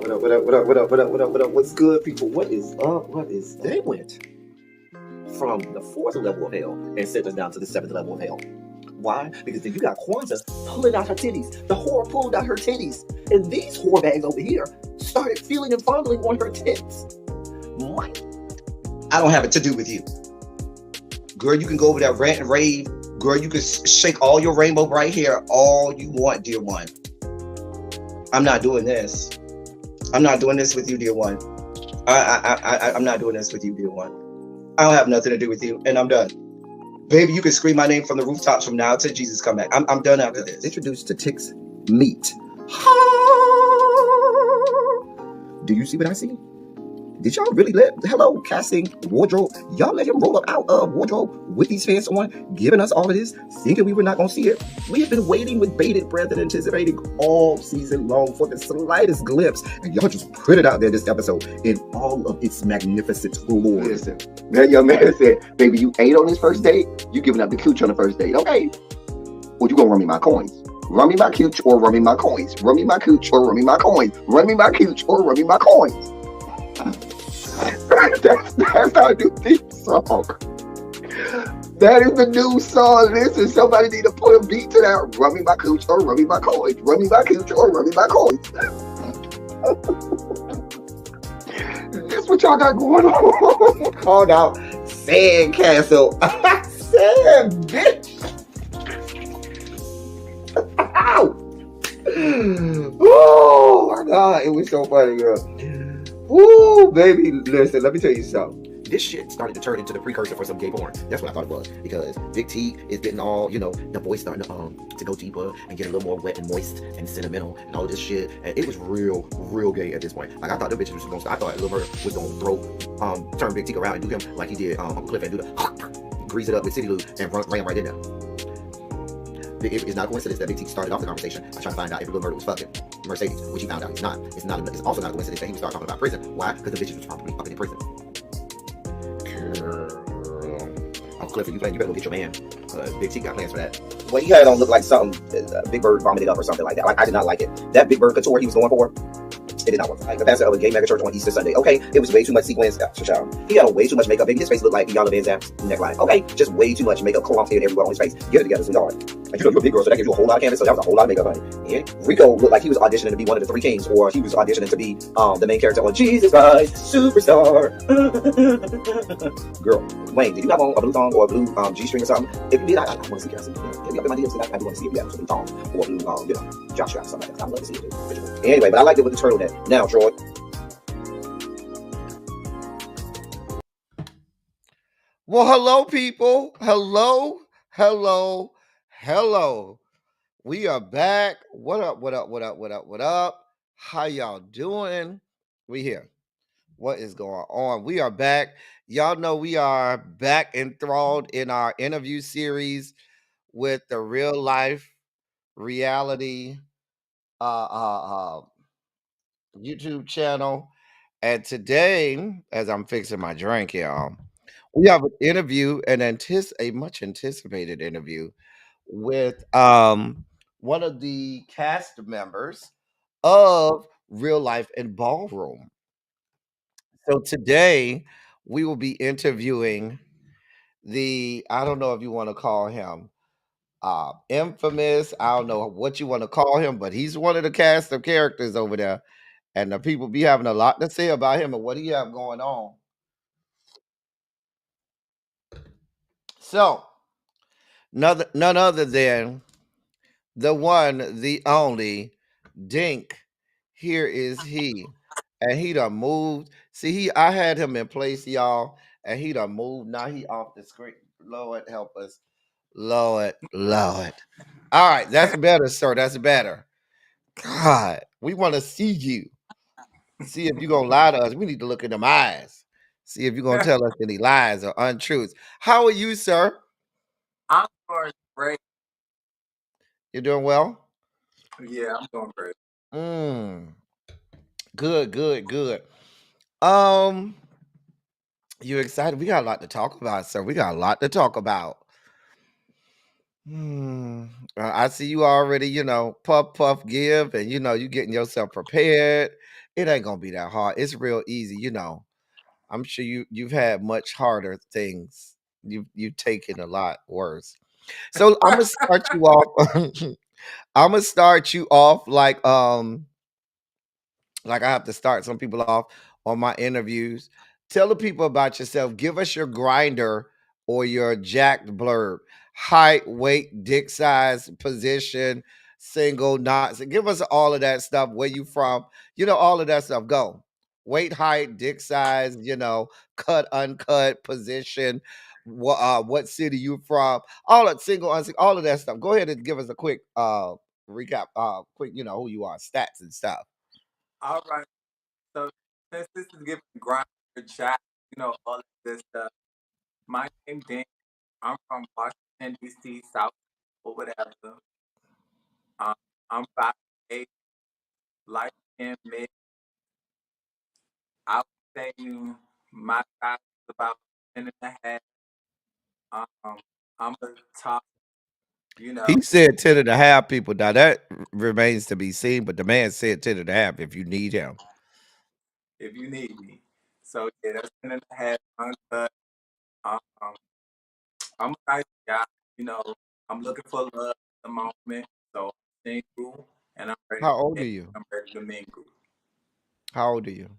What up? What's good, people? What is up? What is they went from the fourth level of hell and sent us down to the seventh level of hell. Why? Because then you got Kwanzaa pulling out her titties. The whore pulled out her titties. And these whore bags over here started feeling and fondling on her tits. What? I don't have it to do with you. Girl, you can go over there, rant and rave. Girl, you can shake all your rainbow bright hair all you want, dear one. I'm not doing this. I'm not doing this with you, dear one. I'm not doing this with you, dear one. I don't have nothing to do with you, and I'm done. Baby, you can scream my name from the rooftops from now till Jesus come back. I'm done after this. Introduced to Tick's meat. Do you see what I see? Did y'all really hello, casting, wardrobe, y'all let him roll up out of wardrobe with these fans on, giving us all of this, thinking we were not going to see it? We have been waiting with bated breath and anticipating all season long for the slightest glimpse, and y'all just put it out there this episode in all of its magnificent glory. Listen, that young man said, baby, you ate on this first date, you giving up the cooch on the first date, okay? Well, you gonna run me my coins. Run me my cooch or run me my coins. Run me my cooch or run me my coins. Run me my cooch or run me my coins. That's our new theme song. That is the new song. Listen, somebody need to put a beat to that. Run me my cooch or run me my coins. Run me my cooch or run me my coins. That's what y'all got going on. Called out Sandcastle. Sand, bitch. Ow. Oh my God, it was so funny, girl. Woo, baby, listen, let me tell you something. This shit started to turn into the precursor for some gay porn. That's what I thought it was. Because Big T is getting all, the voice starting to go deeper and get a little more wet and moist and sentimental and all this shit. And it was real gay at this point. Like, I thought the bitches was going to start. I thought Lil Murder was going to turn Big T around and do him like he did Uncle Cliff and do the grease it up with City Lou and ran right in there. It's not a coincidence that Big T started off the conversation by trying to find out if Lil Murder was fucking Mercedes, which he found out he's not. It's also not a coincidence that he started talking about prison. Why? Because the bitches was probably fucking in prison. Uncle Cliff, you better go get your man. Big T got plans for that. Well, he had on look like something Big Bird vomited up or something like that. Like, I did not like it. That Big Bird couture he was going for, it did not work. Like the pastor of a gay mega church on Easter Sunday. Okay, it was way too much sequins. He had on way too much makeup. Baby, his face looked like Iyanla Vanzant's neckline. Okay, just way too much makeup clumped in everywhere on his face. Get it together, sweetheart. Like, you're a big girl, so that gives you a whole lot of canvas. So that was a whole lot of makeup, honey. And Rico looked like he was auditioning to be one of the three kings, or he was auditioning to be the main character on Jesus Christ Superstar. Girl, Wayne, did you have on a blue thong or a blue G-string or something? If you did, I want to see. Can I see? Get me up in my DMs. I do want to see if you have a blue thong or a blue, jock strap or something like that. I'd love to see it too. Anyway, but I liked it with the turtleneck. Now, Troy. Well, hello, people. Hello. We are back. What up? How y'all doing? We here. What is going on? We are back. Y'all know we are back enthralled in our interview series with the Real Life Reality YouTube channel. And today, as I'm fixing my drink, y'all, we have an interview, a much anticipated interview with one of the cast members of Real Life and Ballroom. So today we will be interviewing I don't know if you want to call him infamous. I don't know what you want to call him, but he's one of the cast of characters over there. And the people be having a lot to say about him and what he have going on. So, none other than the one, the only, Dink. Here is he. And he done moved. See, I had him in place, y'all, and he done moved. Now he off the screen. Lord help us. Lord. All right, that's better, sir. That's better. God, we want to see you. See if you're going to lie to us. We need to look in them eyes. See if you're going to tell us any lies or untruths. How are you, sir? I'm doing great. You're doing well? Yeah, I'm doing great. Good. You excited? We got a lot to talk about, sir. We got a lot to talk about. I see you already, puff, give, and you getting yourself prepared. It ain't gonna be that hard. It's real easy, you know. I'm sure you've had much harder things. You've taken a lot worse. So I'm gonna start you off. I'm gonna start you off like I have to start some people off on my interviews. Tell the people about yourself. Give us your grinder or your jacked blurb. Height, weight, dick size, position, single, not. So give us all of that stuff. Where you from? You know, all of that stuff. Go. Weight, height, dick size, you know, cut, uncut, position, what city you from, all that single, unsingle, all of that stuff. Go ahead and give us a quick recap, quick, you know, who you are, stats and stuff. All right. So since this is giving grind for chat, all of this stuff. My name Dink. I'm from Washington D.C. South or whatever. Um, I'm 5'8", light skin, mid. I would say my size is about 10 and a half. I'm a top. He said 10 and a half people. Now that remains to be seen, but the man said 10 and a half if you need him. If you need me. So yeah, that's 10 and a half uncut. Um, I'm a nice guy. You know, I'm looking for love at the moment. So I'm single and I'm ready How to old are date. you? I'm ready to mingle. How old are you?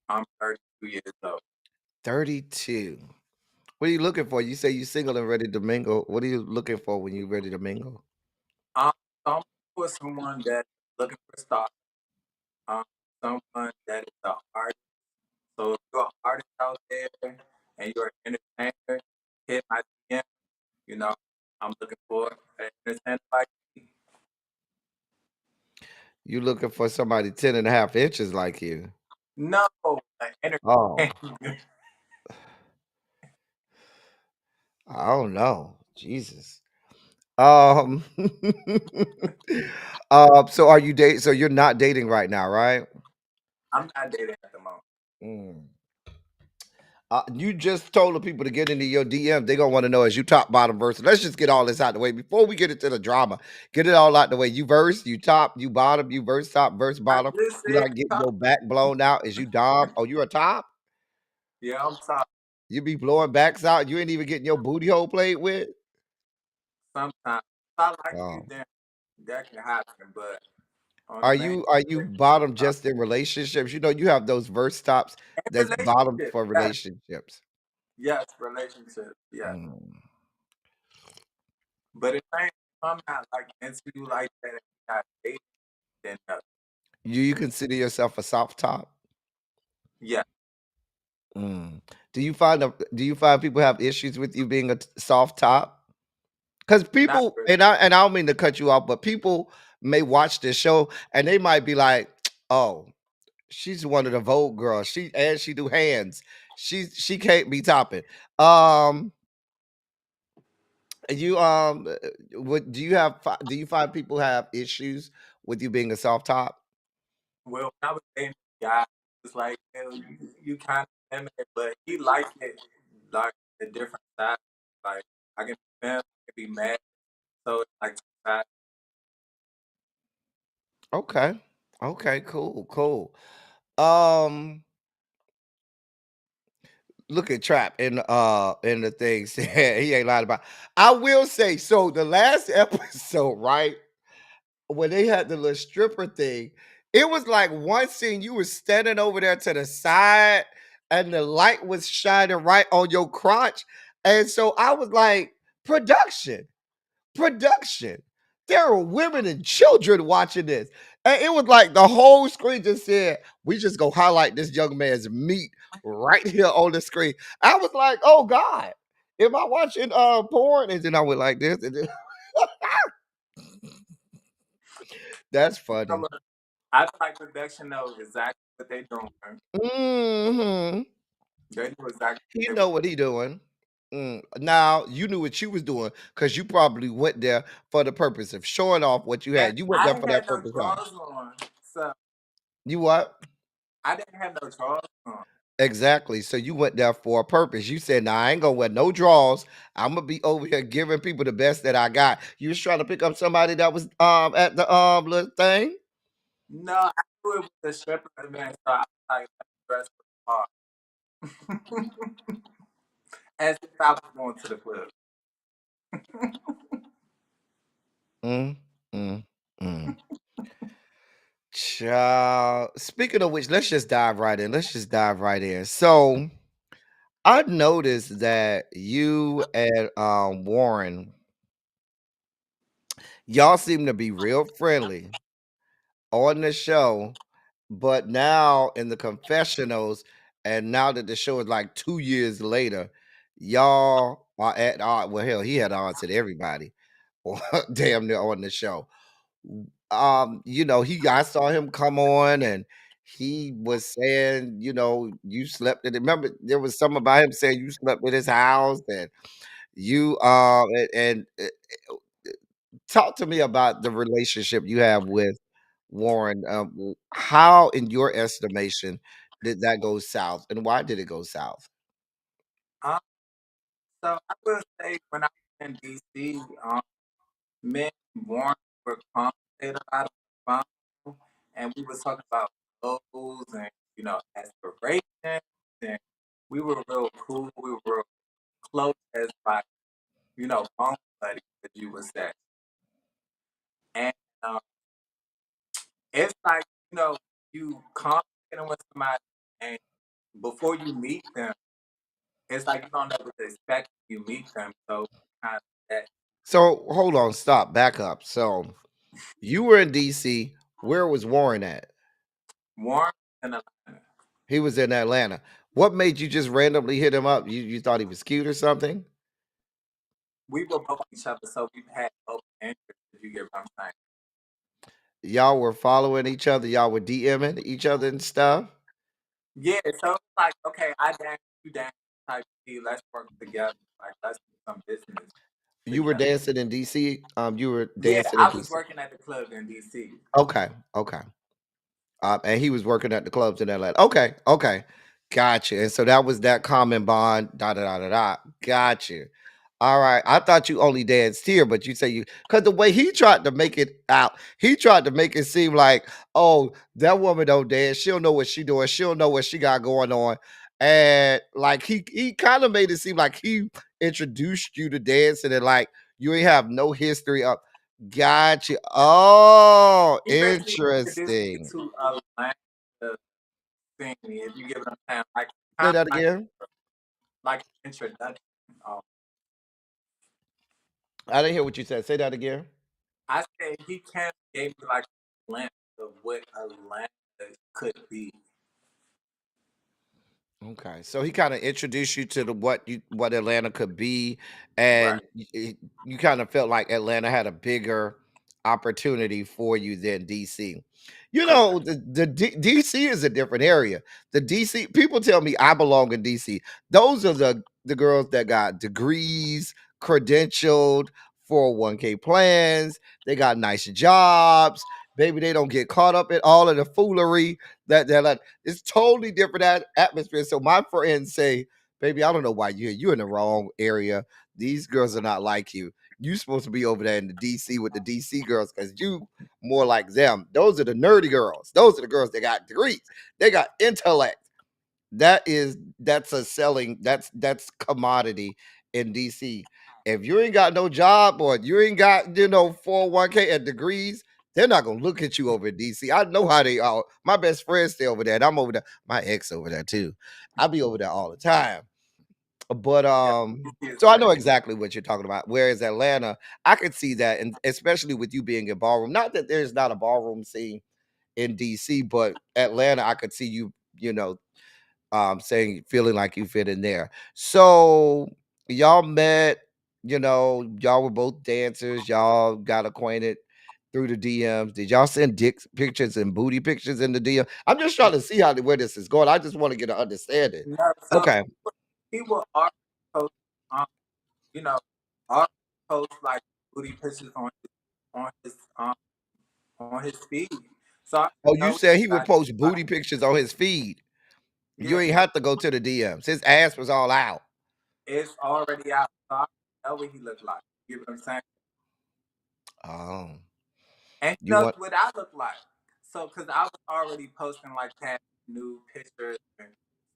I'm 32 years old. 32. What are you looking for? You say you single and ready to mingle. What are you looking for when you're ready to mingle? Um, so I'm looking for someone that's looking for stars. Someone that is an artist. So if you're an artist out there and you're an entertainer, hit my DM. You know, I'm looking for an entertainer like me. You looking for somebody 10 and a half inches like you. No, an Oh, entertainer. I don't know. Jesus. Um so are you date so you're not dating right now, right? I'm not dating at the moment. Mm. You just told the people to get into your DM. They're gonna want to know is you top, bottom, verse. Let's just get all this out the way before we get into the drama. Get it all out the way. You verse, you top, you bottom, you verse top, verse I bottom. just You said like getting top. your back blown out. Is you dom? Oh, you a top? Yeah, I'm top. You be blowing backs out. You ain't even getting your booty hole played with. Sometimes I like you, Oh. then that can happen. But on the Are main you stage, I'm bottom top. just in relationships? You know, you have those verse tops And that's bottom relationship, for yes, relationships. yes, relationship, yes. Mm. But if I'm not like into you like that, and you're not dating, then no. You consider yourself a soft top? Yeah, Mm. Do you find people have issues with you being a soft top? Because not people really. and I don't mean to cut you off, but people may watch this show and they might be like, "Oh, she's one of the Vogue girls. She do hands. She can't be topping." Um, you what do you find people have issues with you being a soft top? Well, when I was dating a guy, it's like, you kind of feminine, but he liked it like a different side. Like I can be feminine, I can be mad. So it's like two sides. Okay. Okay, cool, cool. Um, look at Trap in the thing said he ain't lying about. I will say so. The last episode, right when they had the little stripper thing, it was like one scene you were standing over there to the side, and the light was shining right on your crotch, and so I was like, production. There are women and children watching this. And it was like the whole screen just said, we just go highlight this young man's meat right here on the screen. I was like, oh God, am I watching porn? And then I went like this. And then, that's funny. I feel like production knows exactly what they doing. Hmm. They knew exactly what He they know was what he doing. Now you knew what you was doing because you probably went there for the purpose of showing off what you doing. And had. You went I there ain't for that had no purpose, huh? drawers on. So You what? I didn't have no drawers on. Exactly. So you went there for a purpose. You said, "Nah, I ain't gonna wear no draws. I'm gonna be over here giving people the best that I got." You was trying to pick up somebody that was at the little thing. No, I knew it was a stripper event, so I was like, let's dress for the bar. As if I was going to the club. Mm, mm, mm. Child. Speaking of which, let's just dive right in. Let's just dive right in. So I noticed that you and Warren, y'all seem to be real friendly on the show, but now in the confessionals, and now that the show is like 2 years later, y'all are at odds. Well, hell, he had odds with everybody, damn near on the show. I saw him come on and he was saying, you slept in it. Remember, there was something about him saying you slept in his house and you talk to me about the relationship you have with Warren. How, in your estimation, did that go south, and why did it go south? Um, so I will say when I was in DC, me and Warren were conversating a lot on the phone, and we were talking about goals and aspirations, and we were real cool. We were real close as like phone buddies, as you would say. And um, it's like you conversating with somebody, and before you meet them, it's like you don't know what to expect when you meet them. So kind of that So hold on, stop, back up. So you were in DC. Where was Warren at? Warren and He was in Atlanta. What made you just randomly hit him up? You thought he was cute or something? we were both each other, so we had both interests. If you get what I'm saying. Y'all were following each other. Y'all were DMing each other and stuff. Yeah, so it's like, okay, I dance, you dance, type C, let's work together. Like, let's do some business You were together. dancing in DC. You were Yeah, dancing in I was DC. working at the club in DC. Okay, okay. And he was working at the clubs in Atlanta. Okay, okay, gotcha. And so that was that common bond. Da da da da da. Gotcha. All right. I thought you only danced here, but you say you because the way he tried to make it out, he tried to make it seem like, oh, that woman don't dance. She'll know what she doing. She'll know what she got going on. And like he kind of made it seem like he introduced you to dancing and like you ain't have no history of. Gotcha. Oh, He basically introduced me interesting. to a language thing, if you get what I'm saying. Like, Say kind of that again. like an introduction. Um, I didn't hear what you said. Say that again. I said he kind of gave me like a glimpse of what Atlanta could be. Okay, so he kind of introduced you to the what Atlanta could be, and Right. you kind of felt like Atlanta had a bigger opportunity for you than DC. Correct. DC is a different area. The DC people tell me I belong in DC. Those are the girls that got degrees, credentialed, 401k plans. They got nice jobs. Baby, they don't get caught up in all of the foolery that they're like. It's totally different atmosphere. So my friends say, "Baby, I don't know why you're here. You're in the wrong area. These girls are not like you. You supposed to be over there in the DC with the DC girls because you more like them. Those are the nerdy girls. Those are the girls that got degrees. They got intellect. That's a selling. That's commodity in DC. If you ain't got no job or you ain't got 401k and degrees, they're not gonna look at you over in DC. I know how they are. My best friends stay over there, and I'm over there. My ex over there too. I be over there all the time. But Yeah, DC is so I know crazy. exactly what you're talking about. Whereas Atlanta, I could see that, and especially with you being in ballroom. Not that there's not a ballroom scene in DC, but Atlanta, I could see you, saying feeling like you fit in there. So y'all met, y'all were both dancers, y'all got acquainted through the DMs. Did y'all send dick pictures and booty pictures in the DM? I'm just trying to see where this is going. I just want to get an understanding. No, so Okay. he will already post, um, you know, already post like booty pictures on his um on his feed. So I Oh, you know said he would like post booty pictures on his feed. You yeah, ain't have to go to the DMs. His ass was all out. it's already out. So I know what he looked like. You get what I'm saying? Oh, And he you knows want what I look like. so because I was already posting like past new pictures and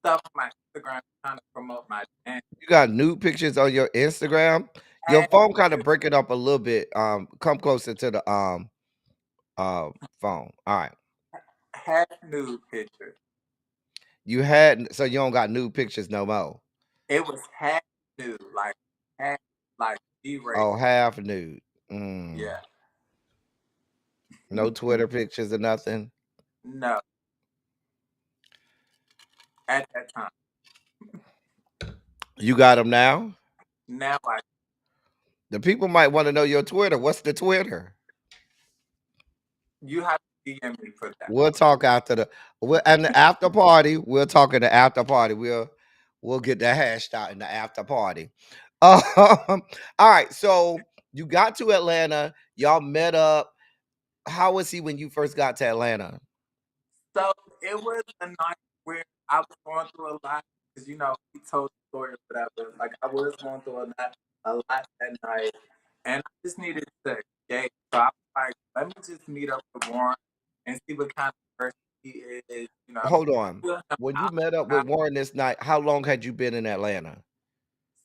stuff on my Instagram trying to promote my dance. You got nude pictures on your Instagram? Your Had phone kind of breaking up a little bit. Come closer to the phone. All right. had nude pictures. You had so you don't got nude pictures no more. It was half nude, half like G-rated. Oh, half nude. Mm. Yeah. No Twitter pictures or nothing. No, at that time. You got them now. Now The people might want to know your Twitter. What's the Twitter? you have to DM me for that. We'll talk after and the after party. We'll talk in the after party. We'll get that hashed out in the after party. All right. So you got to Atlanta. Y'all met up. How was he when you first got to Atlanta? So it was a night where I was going through a lot because he told the story or whatever. Like I was going through a lot that night, and I just needed to escape. So I was like, let me just meet up with Warren and see what kind of person he is. Hold on. Feel him When you out. met up with Warren this night, how long had you been in Atlanta?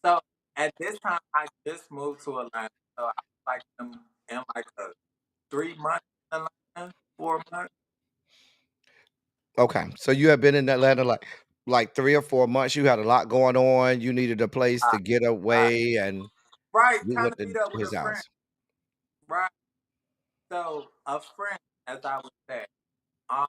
So at this time, I just moved to Atlanta. So I was like in like a 3 months in Atlanta, 4 months. Okay. So you have been in Atlanta like 3 or 4 months. You had a lot going on. You needed a place Uh, to get uh, away, and right, you kind went of to meet up with his a friend. house. Right. So a friend, as I would say, um,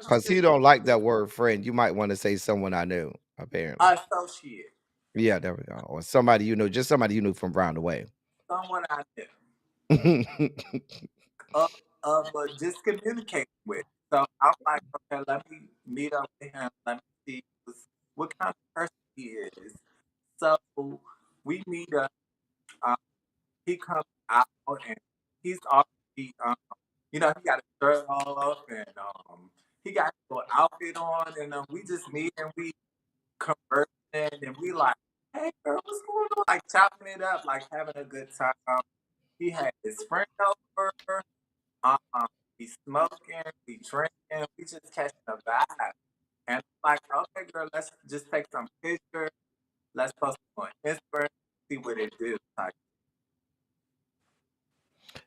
Cause he just don't like that word friend. You might want to say someone I knew, apparently. associate, Yeah, there we go. Or somebody you know, just somebody you knew from Brown the Way. someone I knew, but just communicate with. So I'm like, okay, let me meet up with him. Let me see what kind of person he is. So we meet up. Um, he comes out and he's already, he got a shirt off and he got a little outfit on, and we just meet and we conversing and we like, hey girl, what's going on? Like chopping it up, like having a good time. He had his friend over. Um, we smoking, we drinking, we just catching a vibe. And I'm like, okay, girl, let's just take some pictures. Let's post them on Instagram, see what it do. Like,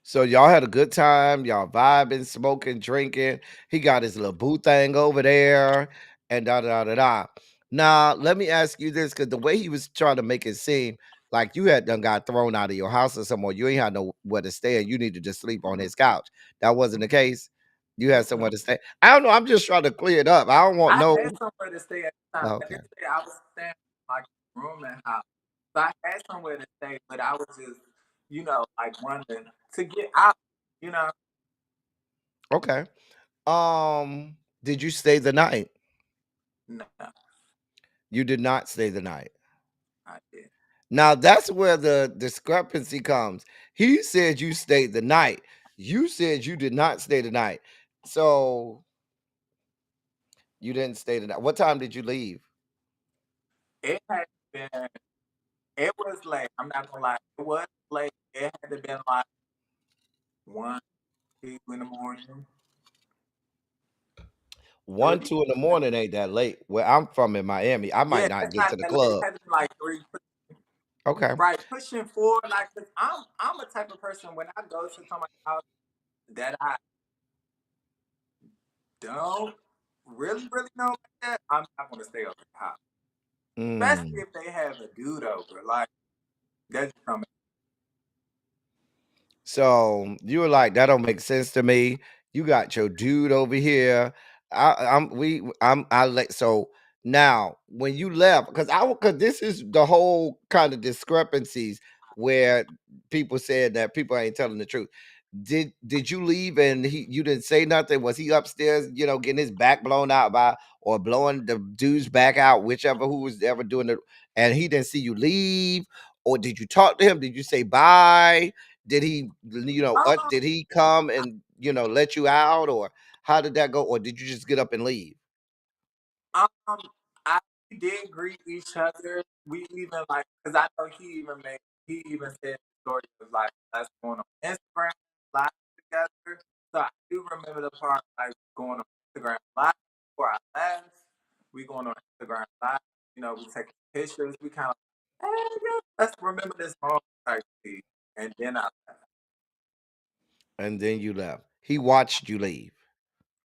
So y'all had a good time, y'all vibing, smoking, drinking. He got his little boo thing over there, and da da da da. Now, let me ask you this, because the way he was trying to make it seem like you had done got thrown out of your house or somewhere, you ain't had nowhere to stay, and you needed to sleep on his couch. That wasn't the case. You had somewhere to stay. I don't know. I'm just trying to clear it up. I don't want I no. had somewhere to stay at the time. At Okay. this day, I was staying in like a room and house. So I had somewhere to stay, but I was just, like running to get out, you know. Okay. Did you stay the night? No, You did not stay the night. I did. Now that's where the discrepancy comes. He said you stayed the night. You said you did not stay the night. So you didn't stay the night. What time did you leave? It had been, it was late. I'm not gonna lie. It was late. It had to been like 1, 2 in the morning. Three. 1, 2 in the morning ain't that late. Where I'm from in Miami, I might Yeah, not that's get not to the that late. It club. had to be like 3. Okay. Right, pushing forward. Like, 'cause I'm a type of person when I go to somebody's house that I don't really know like that, I'm not gonna stay over the house. Especially Mm. if they have a dude over. Like, that's coming. So you were like, that don't make sense to me. You got your dude over here. I like so now when you left, because this is the whole kind of discrepancies where people said that people ain't telling the truth. Did you leave and you didn't say nothing? Was he upstairs, getting his back blown out by or blowing the dude's back out, whichever who was ever doing it, and he didn't see you leave? Or did you talk to him? Did you say bye? Did he, Um, did he come and let you out, or how did that go, or did you just get up and leave? um, I we did greet each other. We even like, cause I know he even said the story was like us going on Instagram live together. So I do remember the part like going on Instagram Live before I left. We going on Instagram Live. We taking pictures. We kind of, hey, yeah, let's remember this moment type thing. And then I left. And then you left. He watched you leave.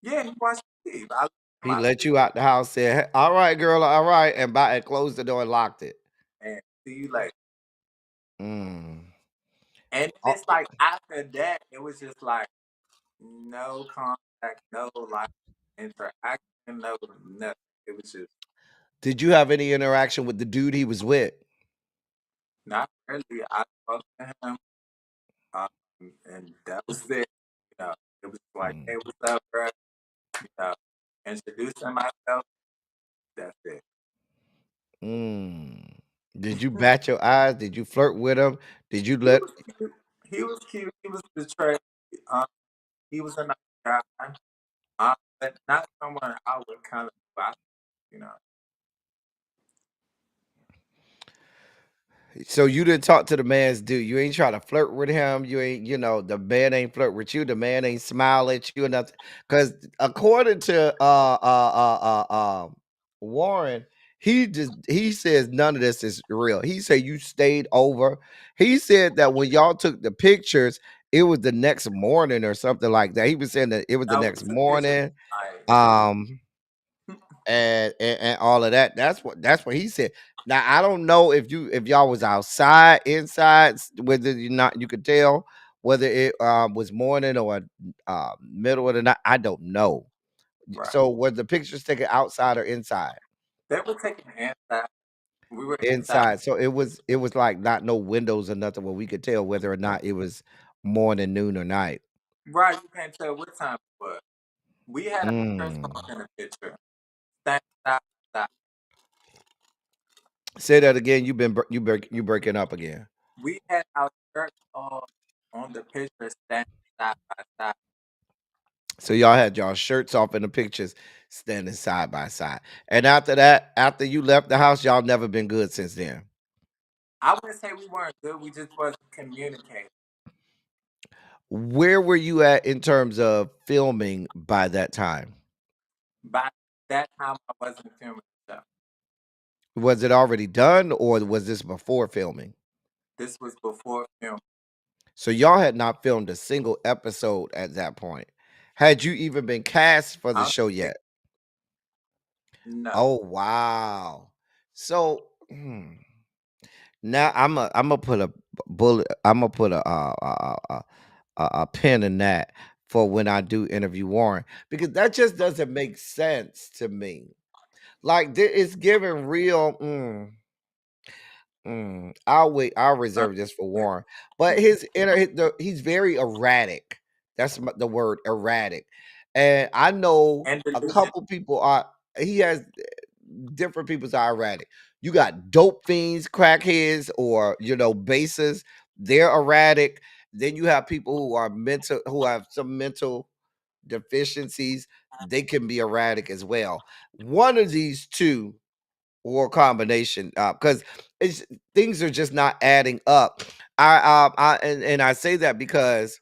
Yeah, he watched me leave. I left He my let seat you out the house, said, "Hey, all right, girl, all right," and closed the door and locked it. and see you later. Mm. And Oh, it's like after that, it was just like no contact, no like interaction, no nothing. It was just did you have any interaction with the dude he was with? not really. I spoke to him, um, and that was it. It was like, Mm. hey, what's up, bro? Introducing myself. That's it. Mm. Did you bat your eyes? Did you flirt with him? Did you He let? was cute. He was cute. He was betrayed. Um, he was a nice guy. But not someone I would kind of go you know. So you didn't talk to the man's dude. You ain't try to flirt with him. You ain't, the man ain't flirt with you. The man ain't smile at you or nothing. Because according to Warren, he says none of this is real. He said you stayed over. He said that when y'all took the pictures, it was the next morning or something like that. He was saying that it was the Now next we took pictures morning. like Um, and all of that. That's what he said. Now I don't know if y'all was outside, inside, whether you could tell whether it was morning or middle of the night. I don't know. right. So were the pictures taken outside or inside? They were taking inside. We were inside. Inside. So it was like not no windows or nothing where we could tell whether or not it was morning, noon, or night. Right, you can't tell what time it was. We had our shirts Mm. off in the picture. Stand side by side. Say that again. You breaking up again. We had our shirts off on the picture, standing side by side. So y'all had y'all shirts off in the pictures, standing side by side. And after that, after you left the house, y'all never been good since then. I wouldn't say we weren't good. We just wasn't communicating. Where were you at in terms of filming by that time? By that time, I wasn't filming stuff. Was it already done or was this before filming? This was before film. So y'all had not filmed a single episode at that point. Had you even been cast for the I don't show think yet? no. Oh wow. So now I'm gonna put a bullet. I'm gonna put a pin in that for when I do interview Warren because that just doesn't make sense to me. Like it's giving real. I'll wait. I'll Uh, reserve this for Warren. But he's very erratic. That's the word erratic. And I know and a delusion. couple people are. He has different people's are erratic. You got dope fiends, crackheads, or bases. They're erratic. Then you have people who have some mental deficiencies. They can be erratic as well. One of these two or a combination, because it's things are just not adding up. And I say that because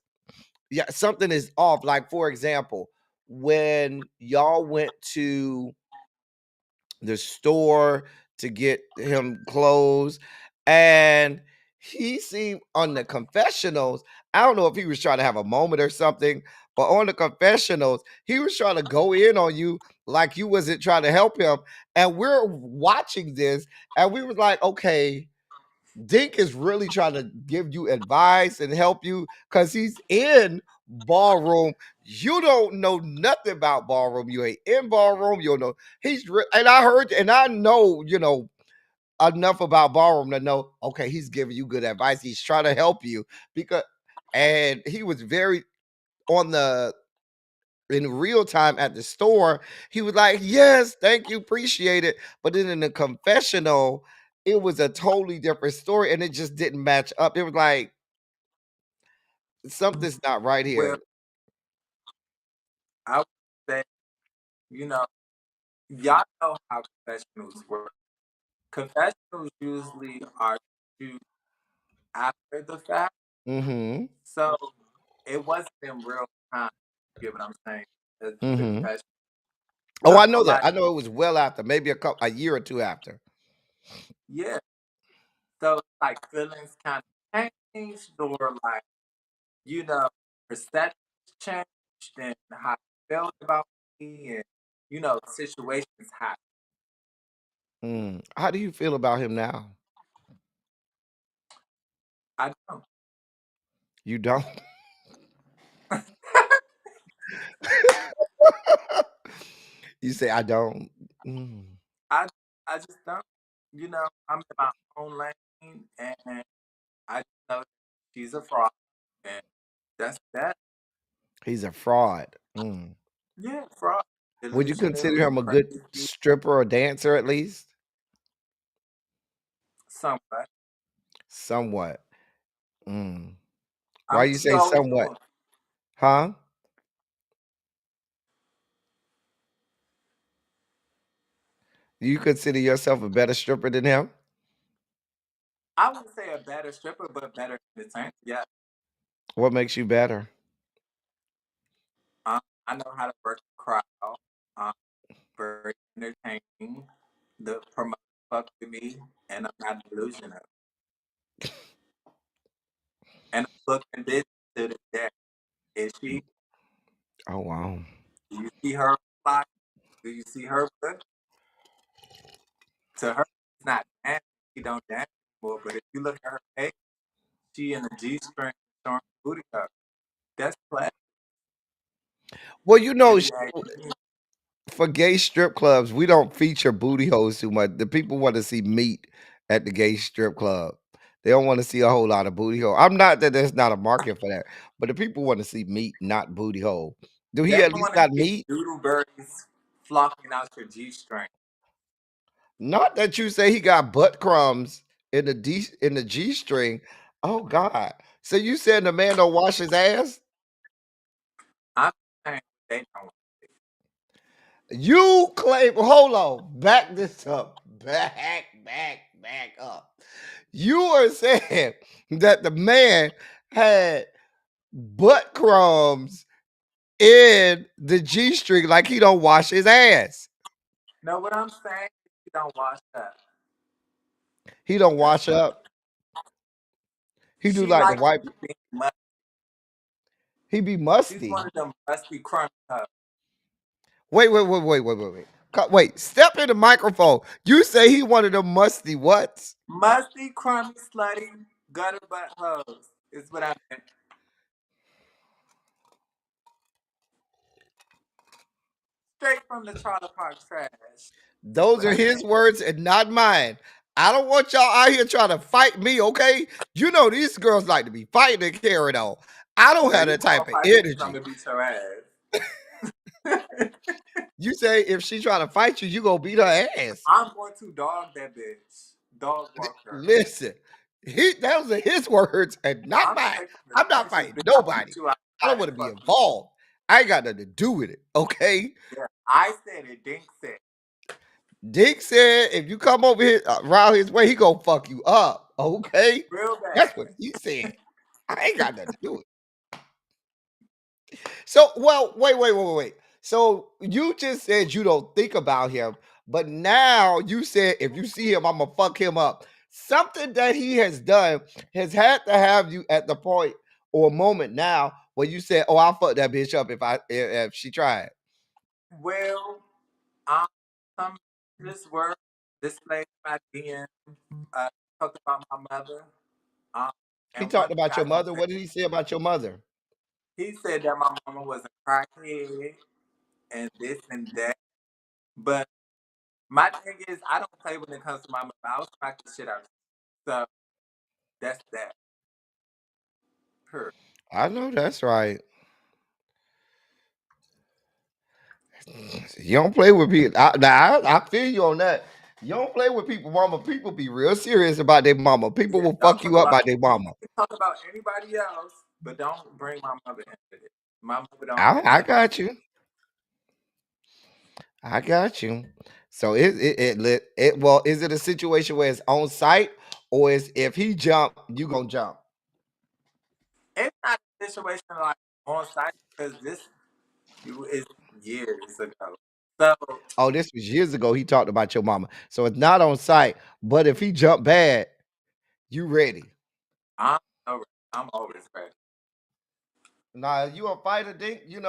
yeah, something is off. Like for example, when y'all went to the store to get him clothes, and he seemed on the confessionals. I don't know if he was trying to have a moment or something, but on the confessionals, he was trying to go in on you like you wasn't trying to help him. And we're watching this, and we was like, okay, Dink is really trying to give you advice and help you because he's in ballroom. You don't know nothing about ballroom. You ain't in ballroom. You don't know. And I heard and I know, enough about ballroom to know, okay, he's giving you good advice. He's trying to help you because, and he was very on the in real time at the store, he was like, "Yes, thank you, appreciate it." But then in the confessional, it was a totally different story, and it just didn't match up. It was like something's not right Well, here. I would say, you know, y'all know how confessionals work. Confessionals usually are shoot after the fact, Mm-hmm. so it wasn't in real time. get what I'm saying? Due to Mm-hmm. depression. Oh, So I know that. like, I know it was well after, maybe a year or two after. yeah. So like feelings kind of changed, or like, you know, perceptions changed, and how you felt about me, and situations happen. How do you feel about him now? I don't. You don't? You say I don't. Mm. I I just don't. I'm in my own lane, and I just know she's a fraud, and that's that. He's a fraud. Mm. Yeah, fraud, Would you consider delusional, him a good crazy, stripper or dancer at least? somewhat. Somewhat. Mm. Why I'm you too say old to somewhat? him. Huh? You consider yourself a better stripper than him? I wouldn't say a better stripper, but better entertainer. Yeah, What makes you better? I know how to work the crowd. Um, very entertaining. The promoter fuck with me, and I'm not delusional. And I'm looking this to the day. Is she? Oh wow. Do you see her fly? Do you see her look? To her, it's not dancing. She don't dance anymore. But if you look at her face, she in a G string showing booty up. That's class. Well, you know, Any day. for gay strip clubs, we don't feature booty holes too much. The people want to see meat at the gay strip club. They don't want to see a whole lot of booty hole. I'm not that there's not a market for that, but the people want to see meat, not booty hole. Do They he at don't least want to got see meat? doodle birds flocking out your G string. Not that you say he got butt crumbs in the G string. Oh God! So you saying the man don't wash his ass? I'm saying they don't. You claim. Hold on. Back this up. Back up. You are saying that the man had butt crumbs in the G string like he don't wash his ass. Know what I'm saying? You don't wash up. He don't That's wash what up. He do she like the likes wipe. to be musty. He be She's musty. one of them musty crumb cups. Wait. Wait, step in the microphone. You say he one of the musty what? Musty, crummy, slutty, gutter butt hoes is what I meant. Straight from the trailer park trash. Is Those what are I his meant. words and not mine. I don't want y'all out here trying to fight me, okay? You know these girls like to be fighting and carrying on. I don't Girl, have you that not type gonna of fight me because I'm energy. gonna beat your ass. You say if she trying to fight you, you gonna beat her ass. I'm going to dog that bitch. Dog walker. Listen, those are his words and not I'm mine. straight from the I'm not trenches, fighting bitch. I beat nobody. you out I don't and want to be fuck you. involved. I ain't got nothing to do with it, okay? Yeah, I said it. Dink said. Dick said if you come over here around his way, he gonna fuck you up, okay? Real That's bad. what he said. I ain't got nothing to do with it. So, well, wait. So you just said you don't think about him, but now you said if you see him, I'm gonna fuck him up. Something that he has done has had to have you at the point or moment now where you said, "Oh, I'll fuck that bitch up if she tried." Well, some this work displayed my DM. Uh, talked about my mother. Um, He and one talked thing about I your can mother. say, What did he say about your mother? he said that my mama was a crackhead and this and that. But my thing is, I don't play when it comes to my mother. I was smack the shit out of her. So that's that. Her. I know that's right. You don't play with people. I feel you on that. You don't play with people, mama. People be real serious about their mama. People Yeah, will don't fuck talk you up about by their you mama. can talk about anybody else, but don't bring my mother into it. My mother don't I, have I nothing. got you. I got you. So it well, is it a situation where it's on site or is if he jump, you gonna jump? It's not a situation like on site because this. It's years ago. So Oh, this was years ago. He talked about your mama. So it's not on site. But if he jumped bad, you ready. I'm over. I'm always ready. Nah, you a fighter, Dink, you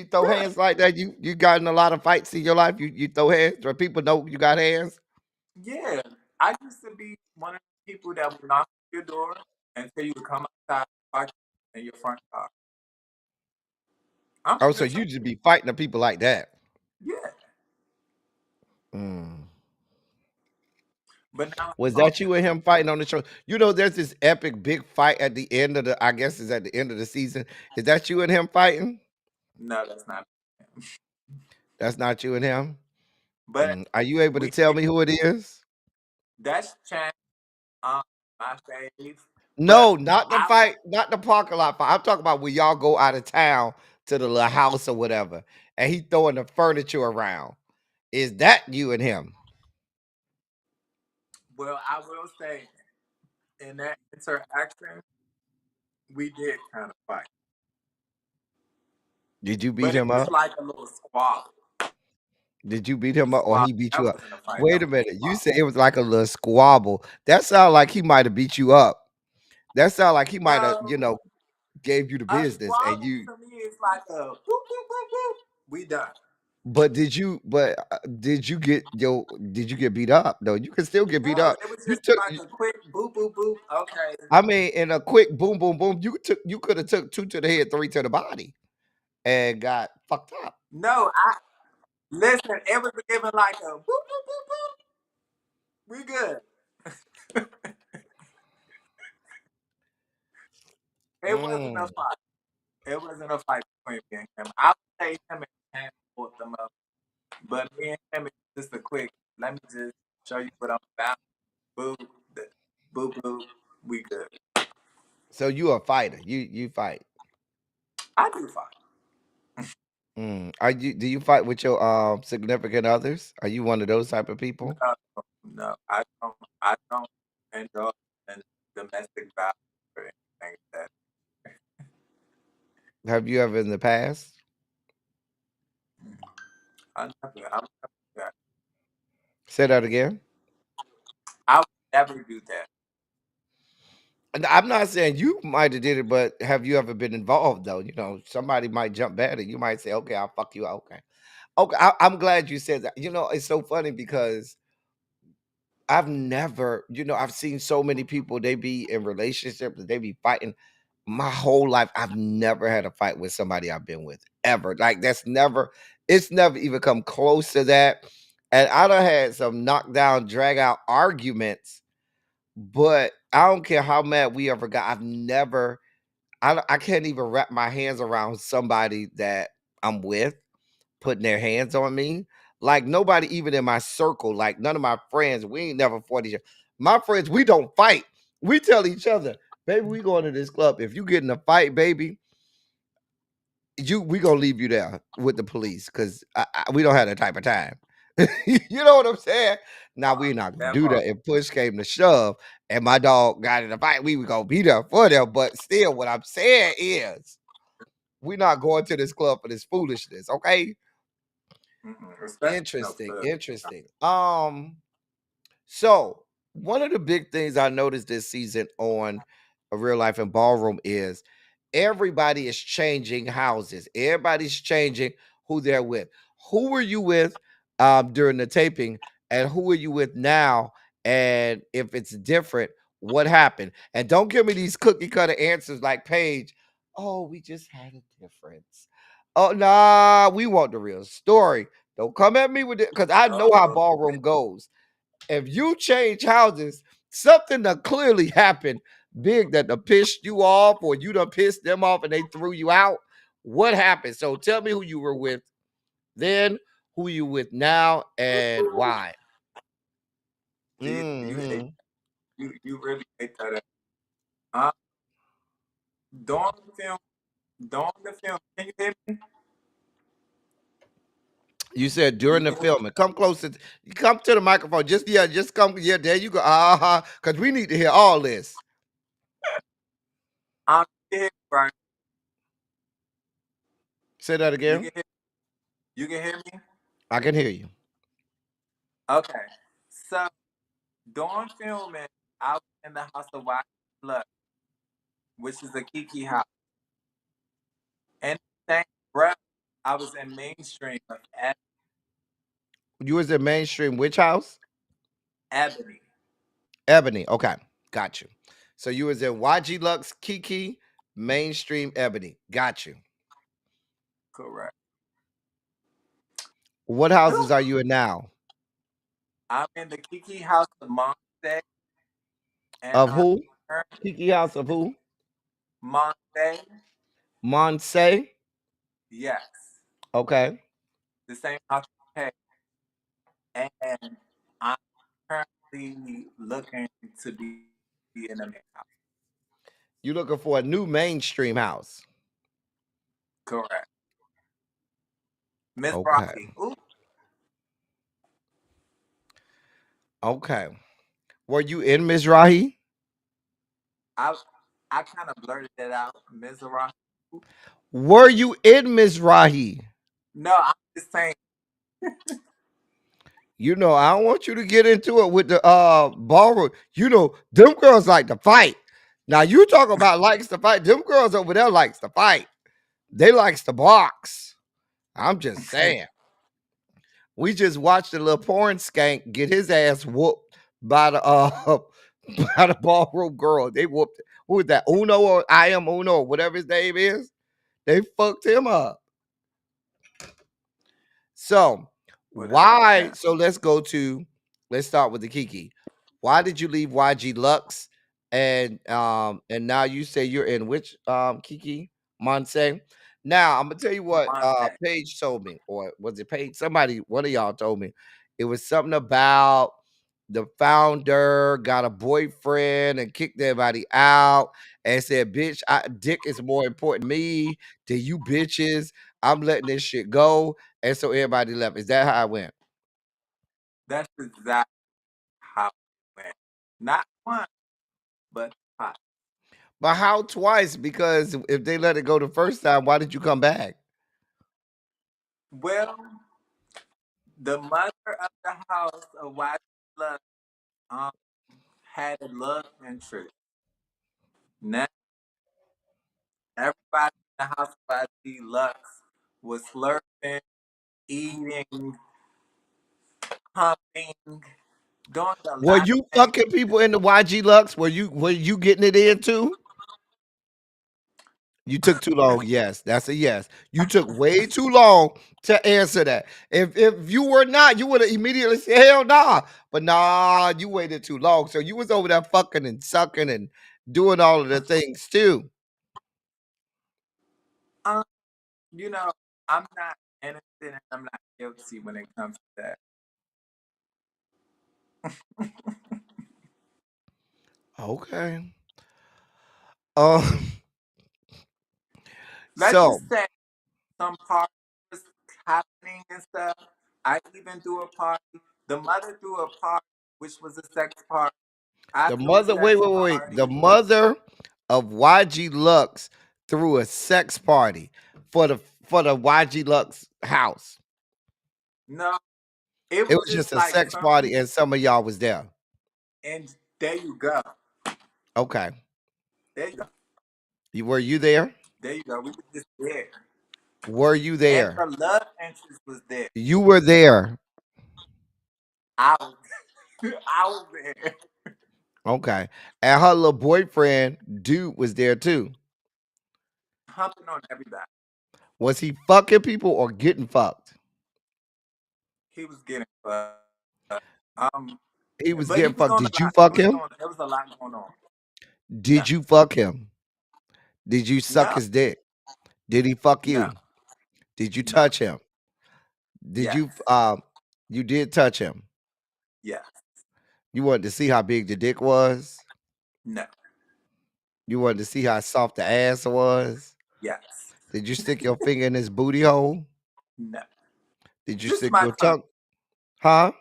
throw Yeah, hands like that. You got in a lot of fights in your life. You throw hands where people know you got hands. yeah. I used to be one of the people that would knock on your door and tell you to come outside and park in your front car. I'm Oh, from so the you truth. just be fighting the people like that. Yeah, Mm. but now Was I'm that you and him fighting on the show? There's this epic big fight at the end of I guess it's at the end of the season. Is that you and him fighting? no, that's not. That's not you and him. But Are you able to we tell me who it is? that's changed my fave. But No, not the I fight, not the parking lot fight. I'm talking about when y'all go out of town to the little house or whatever, and he throwing the furniture around. Is that you and him? well, I will say in that interaction we did kind of fight, Did you beat but it him was up? like a little squabble. Did you beat him up or Squabble. he beat That you up? wasn't a fight. That Wait a was a minute. You squabble. said it was like a little squabble. That sounded like he might have beat you up. That sounded like he might have, No, gave you the a business and squabble you to me is like a boop boop boop boop. We done. did you get beat up though? You can still get beat No, up. it was You just took like a quick boop boop boop. Okay. I mean in a quick boom boom boom, you could have took 2 to the head, 3 to the body and got fucked up. No, I listen. It was given like a boop boop boop boop. We good. It wasn't a Mm. fight. It wasn't a fight between me and him. I would say him and Cam fought them up, but me and him is just a quick. Let me just show you what I'm about. Boo, boo, boo. We good. So you a fighter. You fight. I do fight. Do you fight with your significant others? Are you one of those type of people? No, no, I don't. I don't enjoy in domestic violence or anything like that. Have you ever in the past? I would never do that. Say that again. I would never do that. And I'm not saying you might have did it, but have you ever been involved though? Somebody might jump bad and you might say, "Okay, I'll fuck you out." Okay, okay. I'm glad you said that. It's so funny because I've never, I've seen so many people. They be in relationships, they be fighting. My whole life, I've never had a fight with somebody I've been with ever. Like it's never even come close to that. And I done had some knockdown, drag out arguments, but I don't care how mad we ever got. I can't even wrap my hands around somebody that I'm with putting their hands on me. Like nobody even in my circle, like none of my friends, we ain't never fought each other. My friends, we don't fight. We tell each other, baby, we going to this club. If you get in a fight, baby, we gonna leave you there with the police because we don't have that type of time. You know what I'm saying? Now we're not gonna That do part. that. If push came to shove and my dog got in a fight, we were gonna be there for them. But still, what I'm saying is we're not going to this club for this foolishness, okay? Especially no Interesting, club. interesting. So one of the big things I noticed this season on a Real Life and Ballroom is everybody is changing houses. Everybody's changing who they're with. Who were you with during the taping, and who are you with now? And if it's different, what happened? And don't give me these cookie cutter answers like Paige. Oh, we just had a difference. Oh, nah, we want the real story. Don't come at me with it because I know how Uh, ballroom goes. If you change houses, something that clearly happened big that done pissed you off or you done pissed them off and they threw you out. What happened? So tell me who you were with then, who you with now, and why. you, you, Hmm. you really hate that. Uh, during the film, can you hear me? You said You during the can hear me? filming. Come closer. Come to the microphone. Just come. Yeah, there you go. Uh-huh. Because we need to hear all this. I'm here, right? Say that You again. can hear, you can hear me? I can hear you. Okay. So during filming, I was in the house of watching Blood, which is a Kiki house. And the same breath, I was in mainstream of You was in mainstream which house? Ebony. Ebony. Okay, got you. So you was in YG Lux, Kiki, mainstream Ebony. Got you. Correct. What houses are you in now? I'm in the Kiki house of Monte, and Of who? currently Kiki house of who? Monte. Monse. Yes, Okay. the same house. Hey, and I'm currently looking to be in the main house. You looking for a new mainstream house. Correct. Miss Okay. Rocky. Ooh, Okay. Were you in Mizrahi? I I kind of blurted that out, Miss Rocky. Were you in Mizrahi? No, I'm just saying. You know, I don't want you to get into it with the ballroom. You know, them girls like to fight. Now you talk about likes to fight. Them girls over there likes to fight. They likes to box. I'm just saying. We just watched a little porn skank get his ass whooped by the by the ballroom girl. They whooped who was that? Uno or I am Uno, or whatever his name is. They fucked him up. So why? Whatever. So let's start with the Kiki. Why did you leave YG Lux? And now you say you're in which Kiki Monse? Now I'm gonna tell you what Monte. Paige told me, or was it Paige? Somebody, one of y'all told me. It was something about the founder got a boyfriend and kicked everybody out and said, bitch, dick is more important to me than you bitches. I'm letting this shit go. And so everybody left. Is that how it went? That's exactly how it went. Not one, but five. But how twice? Because if they let it go the first time, why did you come back? Well, the mother of the house of Watch Love um, had a love interest. Now everybody in the house of YG Lux was slurping, eating, humping, doing a Were lot of you things. fucking people in the YG Lux? Were you getting it in too? You took too long. Yes, that's a yes. You took way too long to answer that. If you were not, you would have immediately said hell nah. But nah, you waited too long. So you was over there fucking and sucking and doing all of the things too. Um, you know, I'm not innocent and I'm not guilty when it comes to that. Okay. Um. Let's So just say some parties was happening and stuff. I even threw a party. The mother threw a party, which was a sex party. I the threw a mother, sex wait. The party. mother of YG Lux threw a sex party for the YG Lux house. No, it It was was just just a like sex some, party, and some of y'all was there. and there you go. Okay. There you go. Were you there? There you go. We were just there. Were you And there? her love interest was there. You were there. I was, I was there. Okay. And her little boyfriend, dude, was there too. Humping on everybody. Was he fucking people or getting fucked? He was getting fucked. He But was he was getting doing fucked. a Did lot. you fuck There him? was a lot going on. No, Did you fuck him? Did you suck no, his dick? Did he fuck no, you? Did you no. touch him? Did Yes, you did touch him? yes, You wanted to see how big the dick was? no, You wanted to see how soft the ass was? yes, Did you stick your finger in his booty hole? no. Did you Just stick my your tongue. tongue? Huh?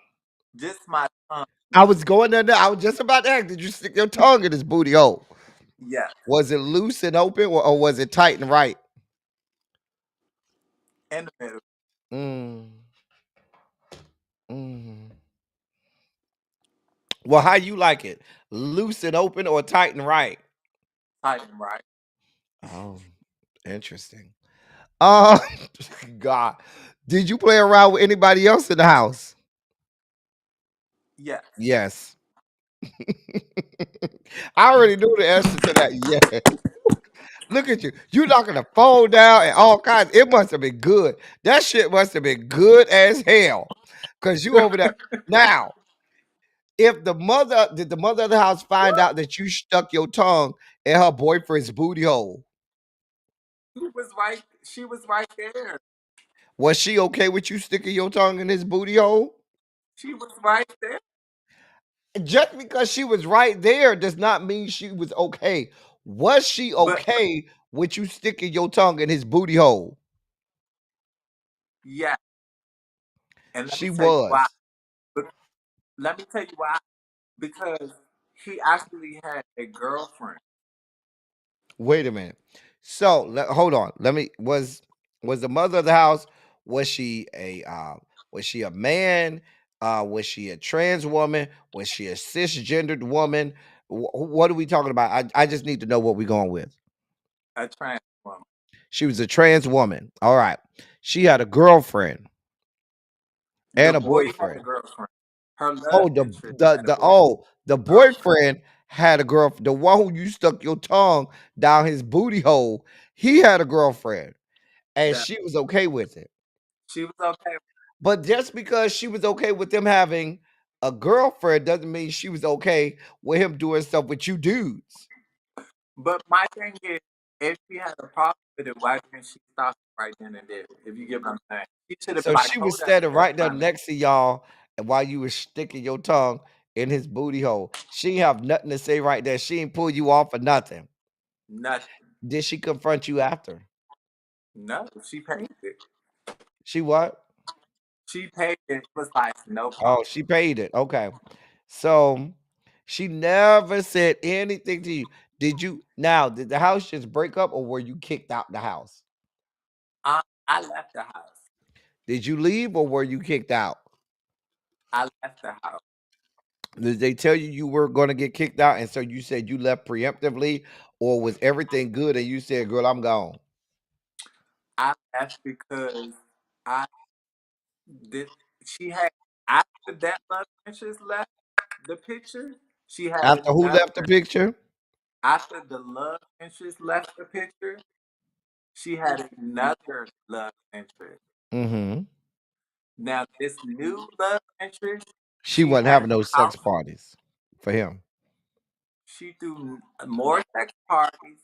Just my tongue. I was going there. I was just about to ask. Did you stick your tongue in his booty hole? Yes. Was it loose and open, or was it tight and right? in the middle. Mm, mm. Well, how you like it? Loose and open or tight and right? Tight and right. Oh, interesting. Uh, God, did you play around with anybody else in the house? Yes. Yes. I already knew the answer to that. Yeah. Look at you. You knocking the phone down and all kinds. It must have been good. That shit must have been good as hell. Cause you over there. Now, if the mother of the house find out that you stuck your tongue in her boyfriend's booty hole, She was right there. was she okay with you sticking your tongue in his booty hole? She was right there. Just because she was right there does not mean she was okay. Was she But okay with you sticking your tongue in his booty hole? yeah, and let me She tell you why. was. But let me tell you why. Because he actually had a girlfriend. Wait a minute. So hold on. Let me was the mother of the house? Was she a man? Was she a trans woman? Was she a cisgendered woman? What are we talking about? I just need to know what we're going with. A trans woman. She was a trans woman. All right. She had a girlfriend The and a boy had a boyfriend. girlfriend. Her love Oh, interest had a the girlfriend. boyfriend had a girl. The one who you stuck your tongue down his booty hole. He had a girlfriend, and That she was okay with it. she was okay. But just because she was okay with them having a girlfriend doesn't mean she was okay with him doing stuff with you dudes. But my thing is, if she had a problem with it, why didn't she stop it right then and there? If you get what I'm saying, she should have been So like, she was "Hold up, standing that's right there my man." next to y'all, and while you were sticking your tongue in his booty hole, she ain't have nothing to say right there. She ain't pull you off or nothing. Nothing. Did she confront you after? No, she paid it. She what? She paid it. It was like no Oh, problem. she paid it. Okay. So she never said anything to you. Did the house just break up or were you kicked out the house? I left the house. Did you leave or were you kicked out? I left the house. Did they tell you were going to get kicked out and so you said you left preemptively or was everything good and you said, "Girl, I'm gone." I left because I did. She had after that love interest left the picture. She had After who left the another. picture? After the love interest left the picture, she had another love interest. Mhm. Now this new love interest, She she wasn't had having a no sex house. parties for him. She threw more sex parties,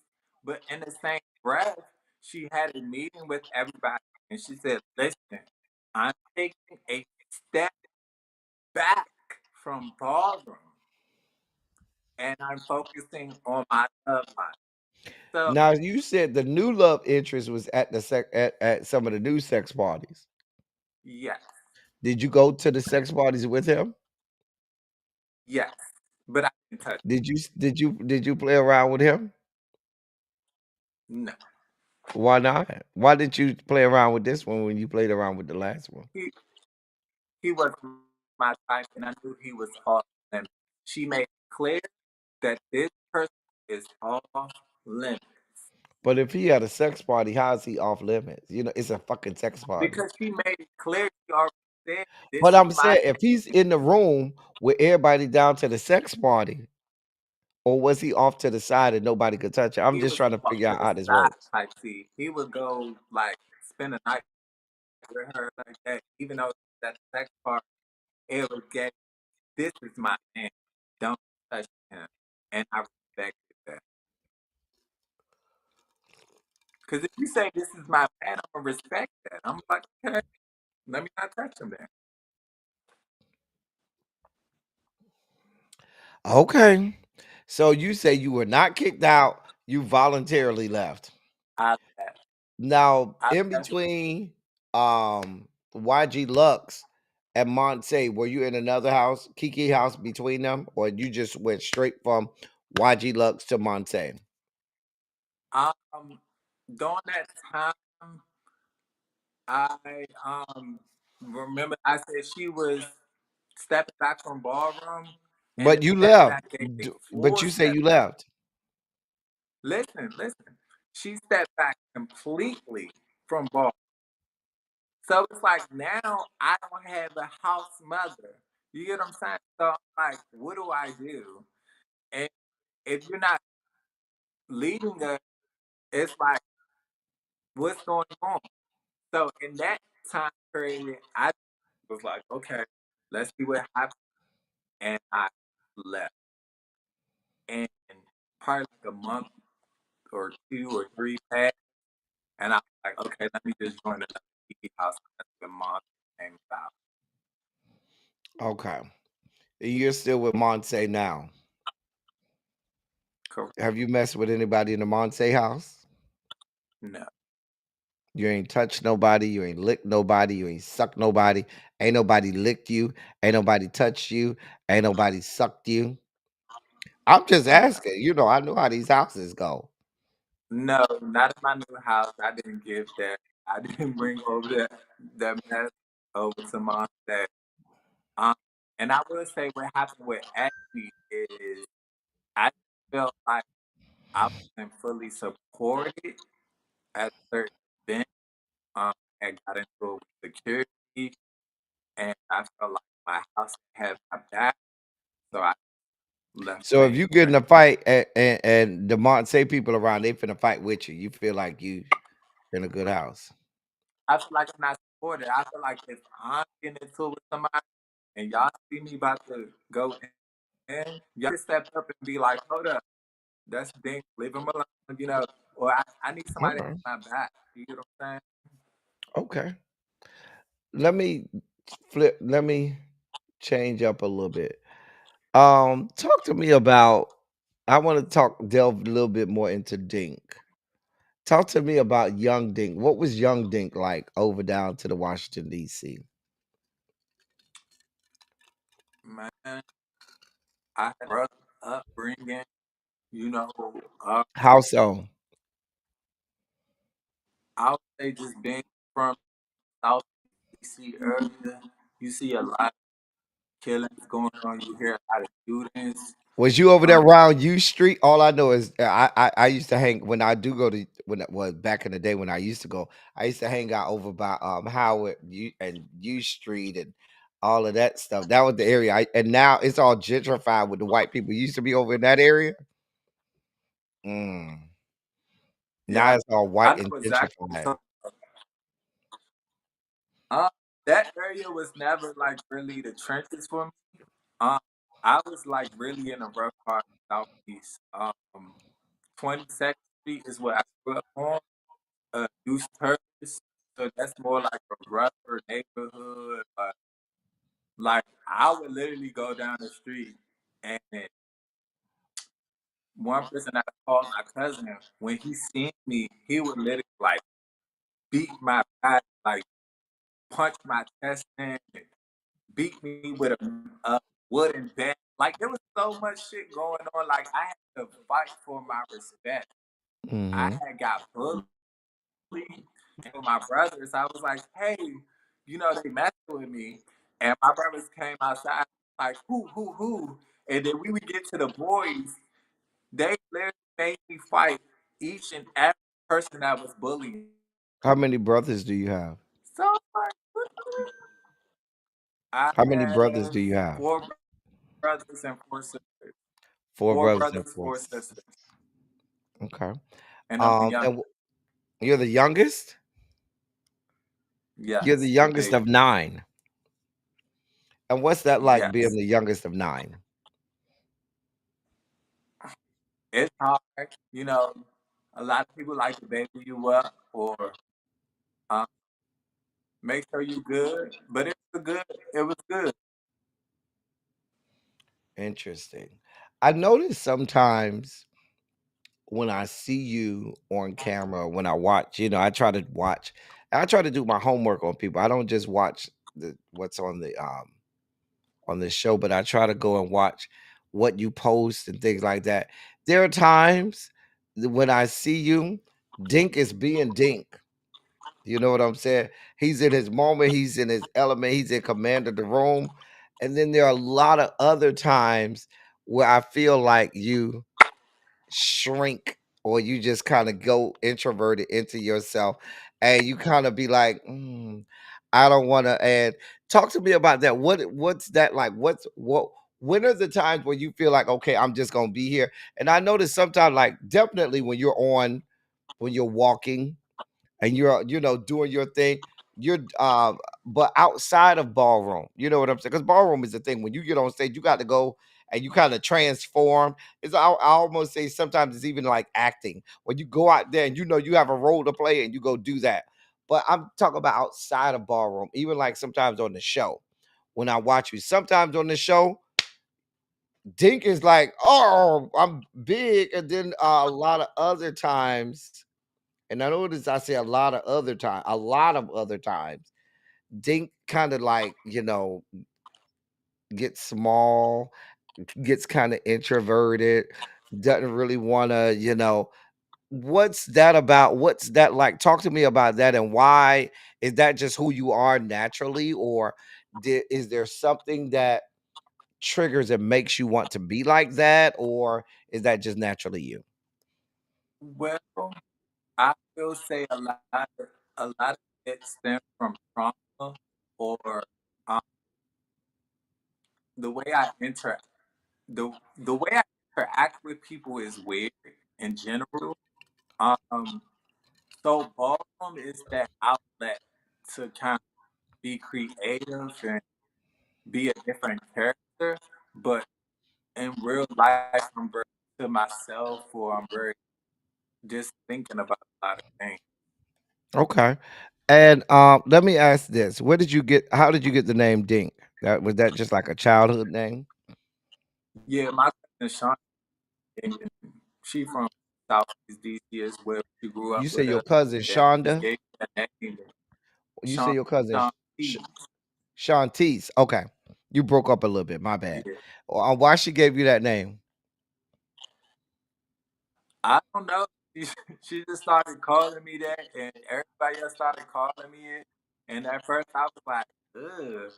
but in the same breath, she had a meeting with everybody, and she said, "Listen, I'm taking a step back from ballroom, and I'm focusing on my love life." So Now you said the new love interest was at at some of the new sex parties. yes, Did you go to the sex parties with him? yes, but I didn't touch. Did you play around with him? No, Why not? Why didn't you play around with this one when you played around with the last one? he he wasn't my type, and I knew he was off limits. She made it clear that this person is off limits. But if he had a sex party, how is he off limits? It's a fucking sex party. Because she made it clear, she already said, this But is I'm my saying if he's in the room with everybody down to the sex party, or was he off to the side and nobody could touch him? I'm he just was trying to off figure to out the how this side works. type C. He would go like spend a night with her like that, even though that sex part, it would get, this is my man. Don't touch him. And I respected that. Because if you say this is my man, I'm gonna respect that. I'm like, okay, let me not touch him then. Okay. So you say you were not kicked out, you voluntarily left. I left. Now, I in left. between YG Lux and Monte, were you in another house, Kiki house between them, or you just went straight from YG Lux to Monte? During that time, I remember I said she was stepping back from ballroom, and But you that left. that gave a But full you say step you back. left. Listen. She stepped back completely from ball. So it's like now I don't have a house mother. You get what I'm saying? So I'm like, what do I do? And if you're not leading us, it's like, what's going on? So in that time period, I was like, okay, let's see what happens. And I left. And probably like a month or 2 or 3 passed. And I was like, okay, let me just join another TV house. That's the mom came about. Okay. You're still with Monte now. Correct. Have you messed with anybody in the Monte house? No. You ain't touched nobody. You ain't licked nobody. You ain't sucked nobody. Ain't nobody licked you. Ain't nobody touched you. Ain't nobody sucked you. I'm just No. asking. I know how these houses go. No, not in my new house. I didn't give that. I didn't bring over that mess over to mom that. Um, and I will say what happened with Ashley is I felt like I wasn't fully supported at certain events. I got into it with security, and I felt like my house had my back, so I left So if things you get in right a there. fight and the Monte people around, they finna fight with you. You feel like you in a good house. I feel like I'm not supported. I feel like if I'm getting into it with somebody and y'all see me about to go in, y'all can step up and be like, hold up, that's Dink, leave him alone, or I need somebody to Okay. have my back. You get what I'm saying? Okay. Let me change up a little bit. Talk to me about I want to delve a little bit more into Dink. Talk to me about young Dink. What was young Dink like over down to the Washington, D.C.? Man, I had a rough upbringing, you know, uh, How so? I would say just being from South DC area, you see a lot of killings going on. You hear a lot of shootings. Was you over there Um, around U Street? All I know is I used to hang when I do go to when it was back in the day when I used to go. I used to hang out over by Howard and U Street and all of that stuff. That was the area. And now it's all gentrified with the white people. You used to be over in that area. Mm. yeah, Now it's all I white and know exactly what you're gentrified. talking about. Um, that area was never like really the trenches for me. Um, I was like really in a rough part of Southeast. 22nd Street is what I grew up on. Deuce Purpose. So that's more like a rougher neighborhood. Like I would literally go down the street and one person that I called my cousin, when he seen me, he would literally like beat my back, like punch my chest in, and beat me with a wooden bat. Like there was so much shit going on. Like I had to fight for my respect. I Hmm. had got bullied and with my brothers. I was like, hey, they messing with me. And my brothers came outside like, who? And then we would get to the boys. They literally made me fight each and every person that was bullying me. How many brothers do you have? So like, I How many brothers have do you have? 4 brothers and 4 sisters. Four Four brothers and brothers, four 4 sisters, sisters. Okay. and I'm the youngest. And you're the youngest. You're the Yes, the youngest of baby. nine. And what's that like being Yes, the youngest of nine? it's hard. A lot of people like to baby you up or um, make sure you good, but it was good. It was good. Interesting. I notice sometimes when I see you on camera, when I watch, I try to watch, I try to do my homework on people. I don't just watch what's on the show, but I try to go and watch what you post and things like that. There are times when I see you, Dink is being Dink. You know what I'm saying? He's in his moment, he's in his element, he's in command of the room. And then there are a lot of other times where I feel like you shrink or you just kind of go introverted into yourself and you kind of be like, I don't want to. And talk to me about that. What's that like? What when are the times where you feel like, okay, I'm just gonna be here? And I notice sometimes, like definitely when you're walking and you're doing your thing, you're but outside of ballroom, you know what I'm saying? Because ballroom is the thing. When you get on stage, you got to go and you kind of transform. I almost say sometimes it's even like acting when you go out there and you have a role to play and you go do that. But I'm talking about outside of ballroom, even like sometimes on the show. When I watch you, sometimes on the show, Dink is like, oh, I'm big, and then a lot of other times, and I notice I say a lot of other times, Dink kind of like, gets small, gets kind of introverted, doesn't really want to, what's that about? What's that like? Talk to me about that and why is that just who you are naturally, or is there something that triggers and makes you want to be like that, or is that just naturally you? Well, I will say a lot of it stems from trauma or um, the way I inter the way I interact with people is weird in general. Um, so ballroom is that outlet to kind of be creative and be a different character, but in real life, I'm very to myself, or I'm very just thinking about a lot of things. Okay. And let me ask this: Where did you get? How did you get the name Dink? That just like a childhood name? Yeah, my cousin Sean, and she from Southeast DC as well. She grew up You say with your us, cousin and he Shonda? gave me the name You say Sean your cousin Sean T. Shantice? Okay, you broke up a little bit. My bad. Yeah. Why she gave you that name? I don't know. She, she just started calling me that, and everybody else started calling me it. And at first, I was like, "Ugh,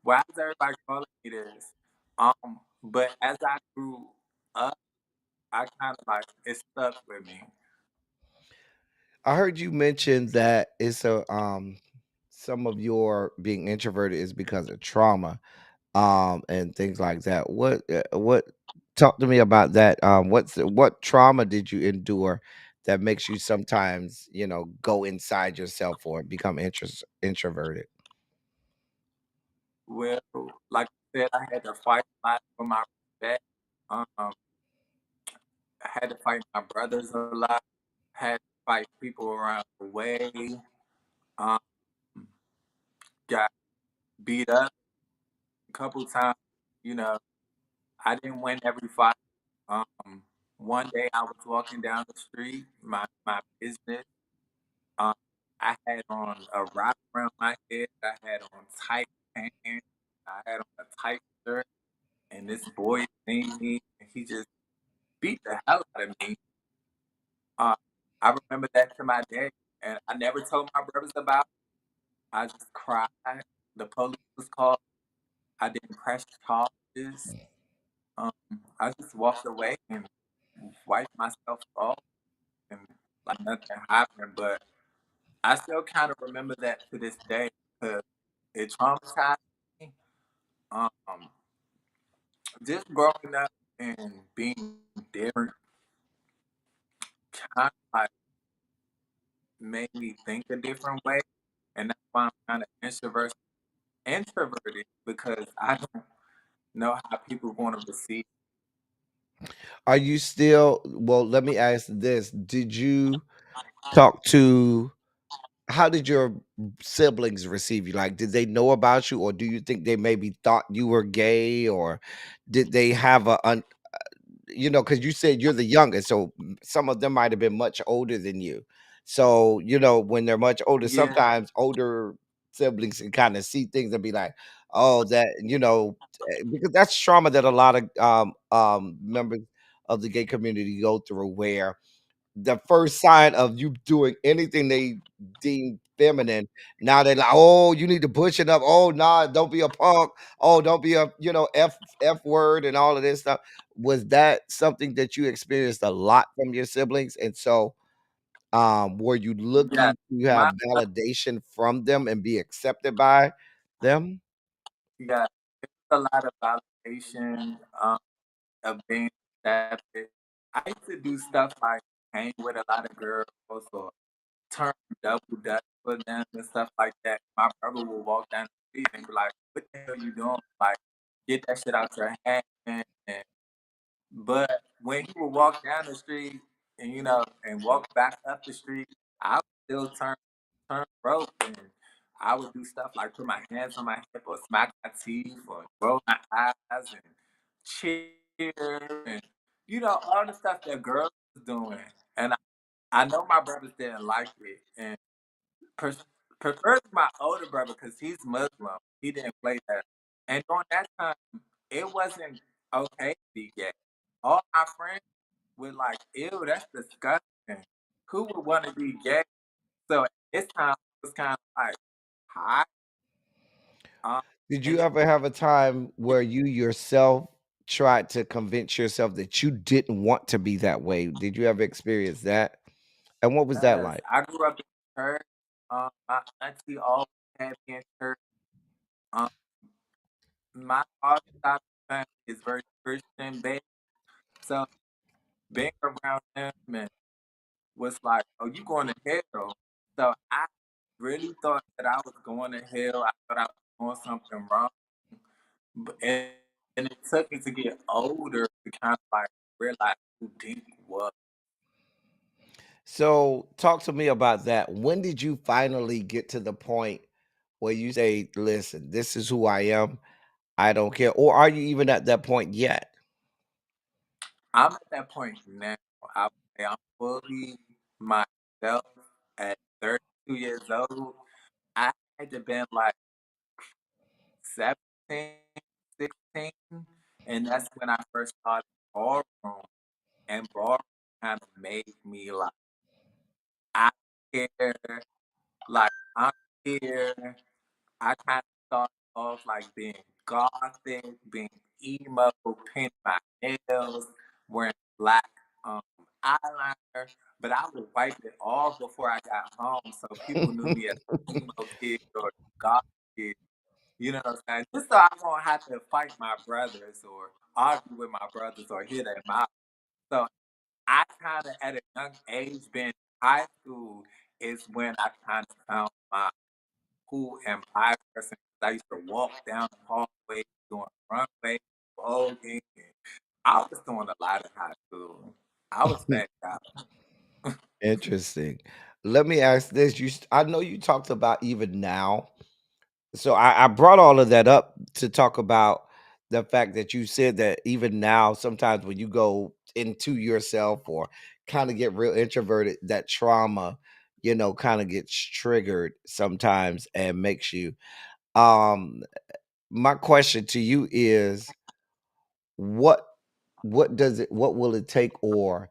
why is everybody calling me this?" But as I grew up, I kind of like it stuck with me. I heard you mention that it's a some of your being introverted is because of trauma, and things like that. What talk to me about that? What trauma did you endure that makes you sometimes, go inside yourself or become introverted? Well, like I said, I had to fight a lot for my respect. I had to fight my brothers a lot. Had to fight people around the way. Um, got beat up a couple times. You know, I didn't win every fight. Um, one day I was walking down the street, my business. Um, I had on a wrap around my head. I had on tight pants. I had on a tight shirt, and this boy seen me, and he just beat the hell out of me. Uh, I remember that to my day, and I never told my brothers about it. I just cried. The police was called. I didn't press charges. Um, I just walked away and wiped myself off, and like nothing happened. But I still kind of remember that to this day because it traumatized me. Um, just growing up and being different kind of like made me think a different way, and that's why I'm kind of introverted because I don't know how people want to receive. Are you still well, let me ask this. Did you talk to how did your siblings receive you? Like, did they know about you, or do you think they maybe thought you were gay, or did they have because you said you're the youngest, so some of them might have been much older than you. So, when they're much older, Yeah, sometimes older siblings can kind of see things and be like, oh, that, because that's trauma that a lot of members of the gay community go through, where the first sign of you doing anything they deem feminine. Now they're like, oh, you need to push it up. Oh, nah, don't be a punk. Oh, don't be a F word and all of this stuff. Was that something that you experienced a lot from your siblings? And so, were you Yeah, looking to have my validation from them and be accepted by them? yeah, it's a lot of validation of being accepted. I used to do stuff like hang with a lot of girls or turn double dutch for them and stuff like that. My brother would walk down the street and be like, "What the hell you doing? Like, get that shit out your hand." And but when he would walk down the street and and walk back up the street, I would still turn broke and I would do stuff like put my hands on my hip or smack my teeth or roll my eyes and cheer and all the stuff that girls was doing. And I know my brothers didn't like it and per- preferred my older brother because he's Muslim. He didn't play that. And during that time, it wasn't okay to be gay. All my friends were like, ew, that's disgusting. Who would want to be gay? So at this time, it was kind of like, hi. Um, Did and you ever have a time where you yourself tried to convince yourself that you didn't want to be that way? Did you ever experience that? And what was that yes, like? I grew up in church. My auntie always had me in church. Um, my father's side of the family is very Christian based. So being around them and was like, "Oh, you going to hell?" So I really thought that I was going to hell. I thought I was doing something wrong, and it took me to get older to kind of like realize who Dink was. So, talk to me about that. When did you finally get to the point where you say, listen, this is who I am? I don't care. Or are you even at that point yet? I'm at that point now. I would say I'm fully myself at 32 years old. I had to been like 17, 16, and that's when I first started ballroom. And ballroom kind of made me like I care, like I'm here. I kind of started off like being gothic, being emo, painting my nails, wearing black um, eyeliner, but I would wipe it off before I got home, so people knew me as an emo kid or goth kid. You know what I'm saying? Just so I won't have to fight my brothers or argue with my brothers or hear their mouth. So I kind of at a young age, being in high school, is when I kind of found my who am I person. I used to walk down the hallway doing runway, voguing. And I was doing a lot in high school. I was back out. Interesting. Let me ask this. I know you talked about even now. So I brought all of that up to talk about the fact that you said that even now, sometimes when you go into yourself or kind of get real introverted, that trauma, kind of gets triggered sometimes and makes you. Um, my question to you is what what will it take, or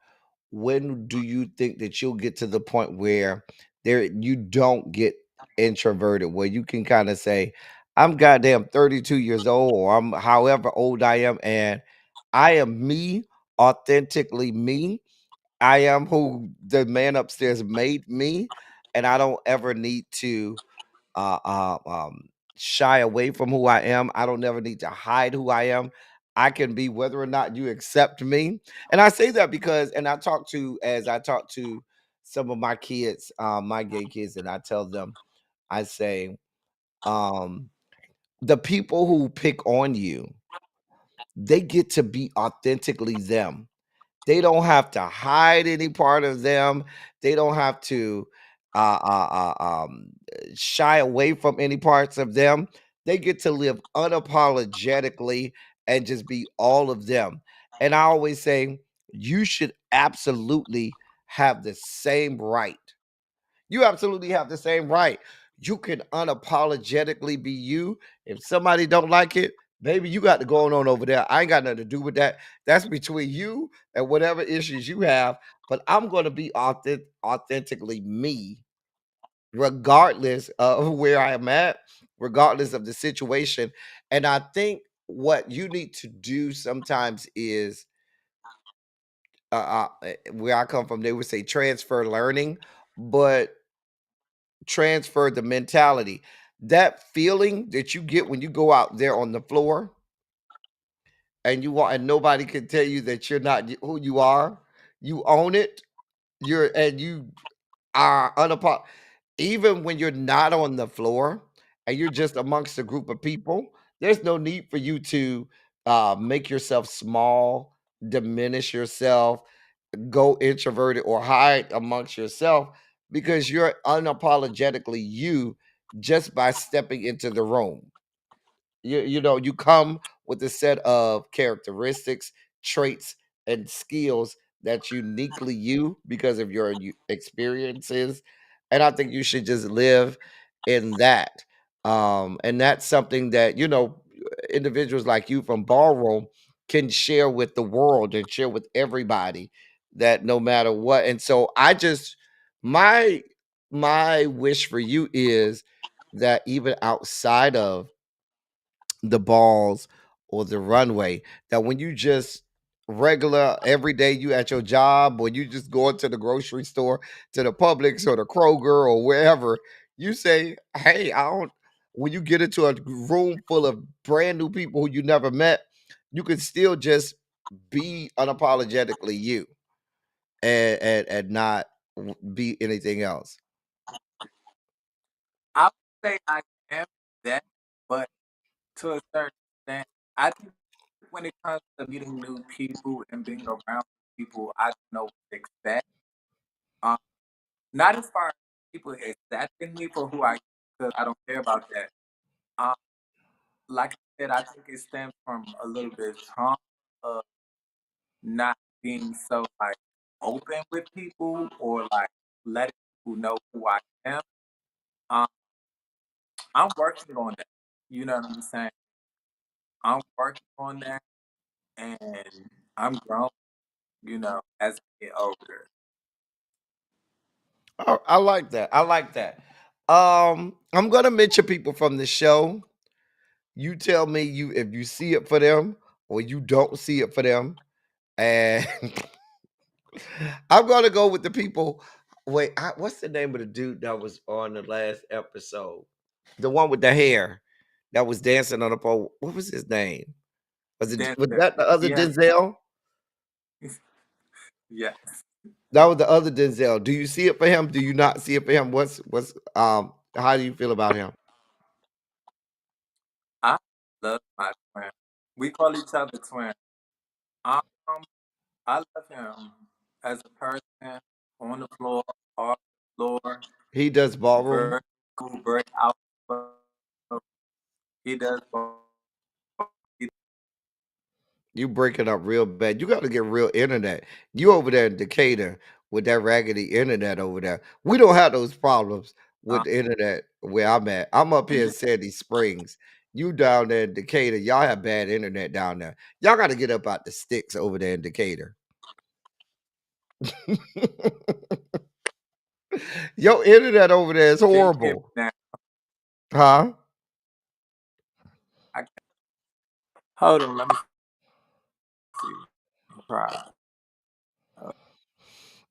when do you think that you'll get to the point where you don't get introverted, where you can kind of say, I'm goddamn 32 years old, or I'm however old I am, and I am me, authentically me. I am who the man upstairs made me, and I don't ever need to uh, uh, um, shy away from who I am. I don't never need to hide who I am. I can be whether or not you accept me. And I say that because, and as I talk to some of my kids, my gay kids, and I tell them, I say, um, the people who pick on you, they get to be authentically them. They don't have to hide any part of them. They don't have to shy away from any parts of them. They get to live unapologetically and just be all of them. And I always say, you should absolutely have the same right. You absolutely have the same right. You can unapologetically be you. If somebody don't like it, baby, you got to go on over there. I ain't got nothing to do with that. That's between you and whatever issues you have. but I'm going to be authentically me, regardless of where I am at, regardless of the situation. And I think what you need to do sometimes is where I come from, they would say transfer learning, but transfer the mentality. That feeling that you get when you go out there on the floor and you want, and nobody can tell you that you're not who you are. You own it. You are unapologetic. Even when you're not on the floor and you're just amongst a group of people, there's no need for you to make yourself small, diminish yourself, go introverted or hide amongst yourself because you're unapologetically you just by stepping into the room. You come with a set of characteristics, traits, and skills that's uniquely you because of your experiences, and I think you should just live in that. And that's something that individuals like you from ballroom can share with the world and share with everybody, that no matter what. And so my my wish for you is that even outside of the balls or the runway, that when you just regular every day, you at your job or you just going to the grocery store, to the Publix or the Kroger or wherever, you say, hey, I don't, when you get into a room full of brand new people who you never met, you can still just be unapologetically you, and not be anything else. I would say I am that, but to a certain extent, I think when it comes to meeting new people and being around people, I don't know what to expect. Um, Not as far as people accepting me for who I am, because I don't care about that. Um, like I said, I think it stems from a little bit of trauma of not being so like open with people or like letting people know who I am. Um, I'm working on that. You know what I'm saying? I'm working on that, and I'm grown. As I get older. Oh, I like that. I like that. I'm gonna mention people from the show. You tell me if you see it for them or you don't see it for them. And I'm gonna go with the people. Wait, what's the name of the dude that was on the last episode? The one with the hair that was dancing on the pole. What was his name? Was Denzel. that the other He has, Denzel? yeah. That was the other Denzel. Do you see it for him? Do you not see it for him? What's how do you feel about him? I love my twin. We call each other twin. Um, I love him as a person on the floor, off the floor, He does ballroom. very cool, very outspoken. He does both. He, You breaking up real bad. You got to get real internet. You over there in Decatur with that raggedy internet over there. We don't have those problems with um, the internet where I'm at. I'm up here in Sandy Springs. You down there in Decatur, y'all have bad internet down there. Y'all got to get up out the sticks over there in Decatur. Your internet over there is can you hear me horrible. now? Huh? I, hold on, let me see. Try.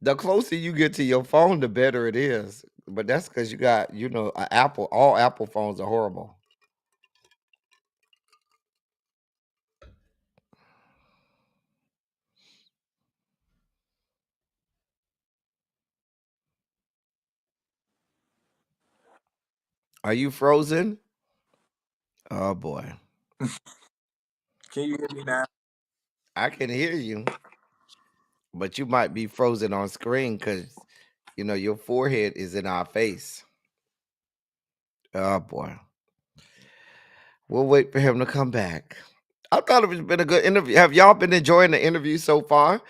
The closer you get to your phone, the better it is. But that's because you got, a Apple. All Apple phones are horrible. Are you frozen? Oh boy. Can you hear me now? I can hear you, but you might be frozen on screen because your forehead is in our face. Oh boy. We'll wait for him to come back. I thought it's been a good interview. Have y'all been enjoying the interview so far?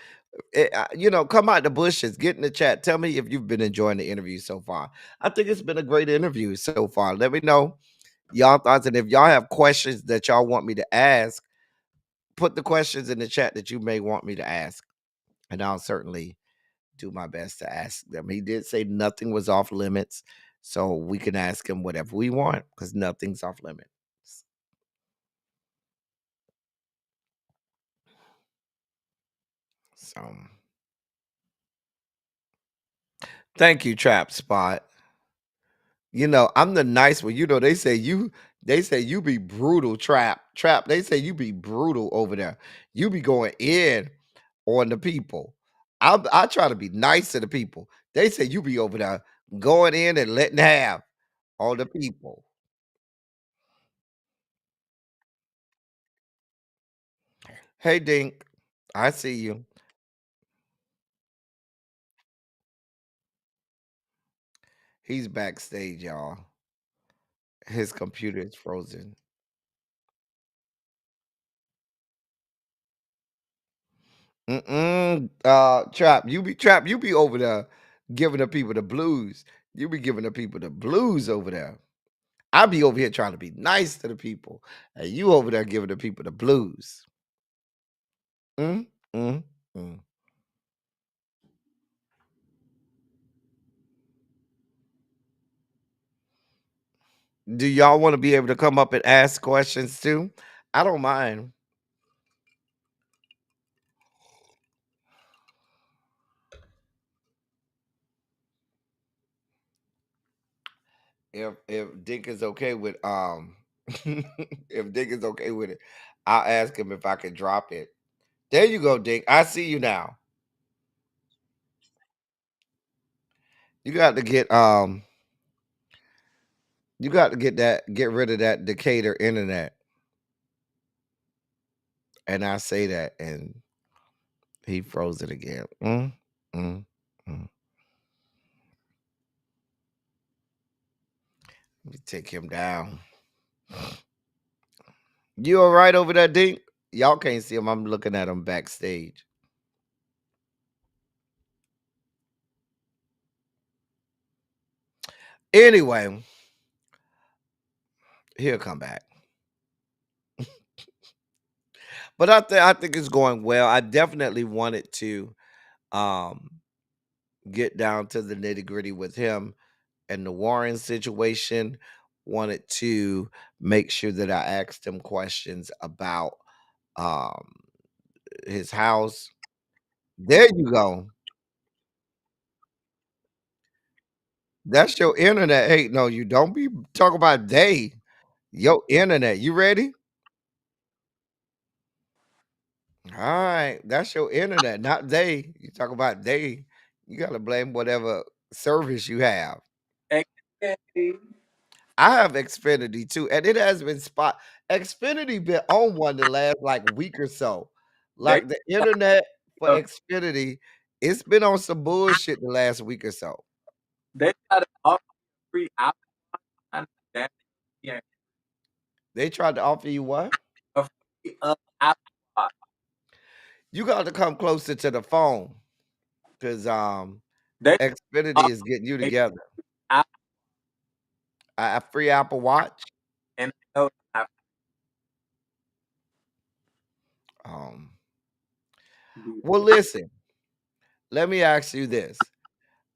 Come out the bushes, get in the chat. Tell me if you've been enjoying the interview so far. I think it's been a great interview so far. Let me know y'all thoughts, and if y'all have questions that y'all want me to ask, put the questions in the chat that you may want me to ask, and I'll certainly do my best to ask them. He did say nothing was off limits, so we can ask him whatever we want because nothing's off limits. So, thank you, Trap Spot. You know, I'm the nice one. You know, they say you be brutal, Trap. Trap, they say you be brutal over there. You be going in on the people. I try to be nice to the people. They say you be over there going in and letting have all the people. Hey Dink, I see you. He's backstage, y'all. His computer is frozen. Mm-mm. Trap, you be over there giving the people the blues. You be giving the people the blues over there. I be over here trying to be nice to the people, and you over there giving the people the blues. Mm, mm, mm. Do y'all want to be able to come up and ask questions too? I don't mind. If Dick is okay with if Dick is okay with it, I'll ask him if I can drop it. There you go, Dick. I see you now. You got to get you got to get rid of that Decatur internet. And I say that and he froze it again. Mm. Let me take him down. You all right over there, Dink? Y'all can't see him. I'm looking at him backstage. Anyway, he'll come back. But I think it's going well. I definitely wanted to um get down to the nitty-gritty with him and the Warren situation. Wanted to make sure that I asked him questions about um his house. There you go. That's your internet. Hey, no, you don't be talking about they. Your internet. You ready? All right. That's your internet, not they. You talk about they. You gotta blame whatever service you have. Okay. I have Xfinity too, and it has been spot Xfinity been on one the last like week or so. They Like the internet for uh, Xfinity, it's been on some bullshit the last week or so. they try to offer free Apple Watch. That yeah, They tried to offer you what? a free Apple Watch. You got to come closer to the phone because They Xfinity offer is getting you a together. Apple, A free Apple Watch. and I know it's not Um, free. well, listen. Let me ask you this.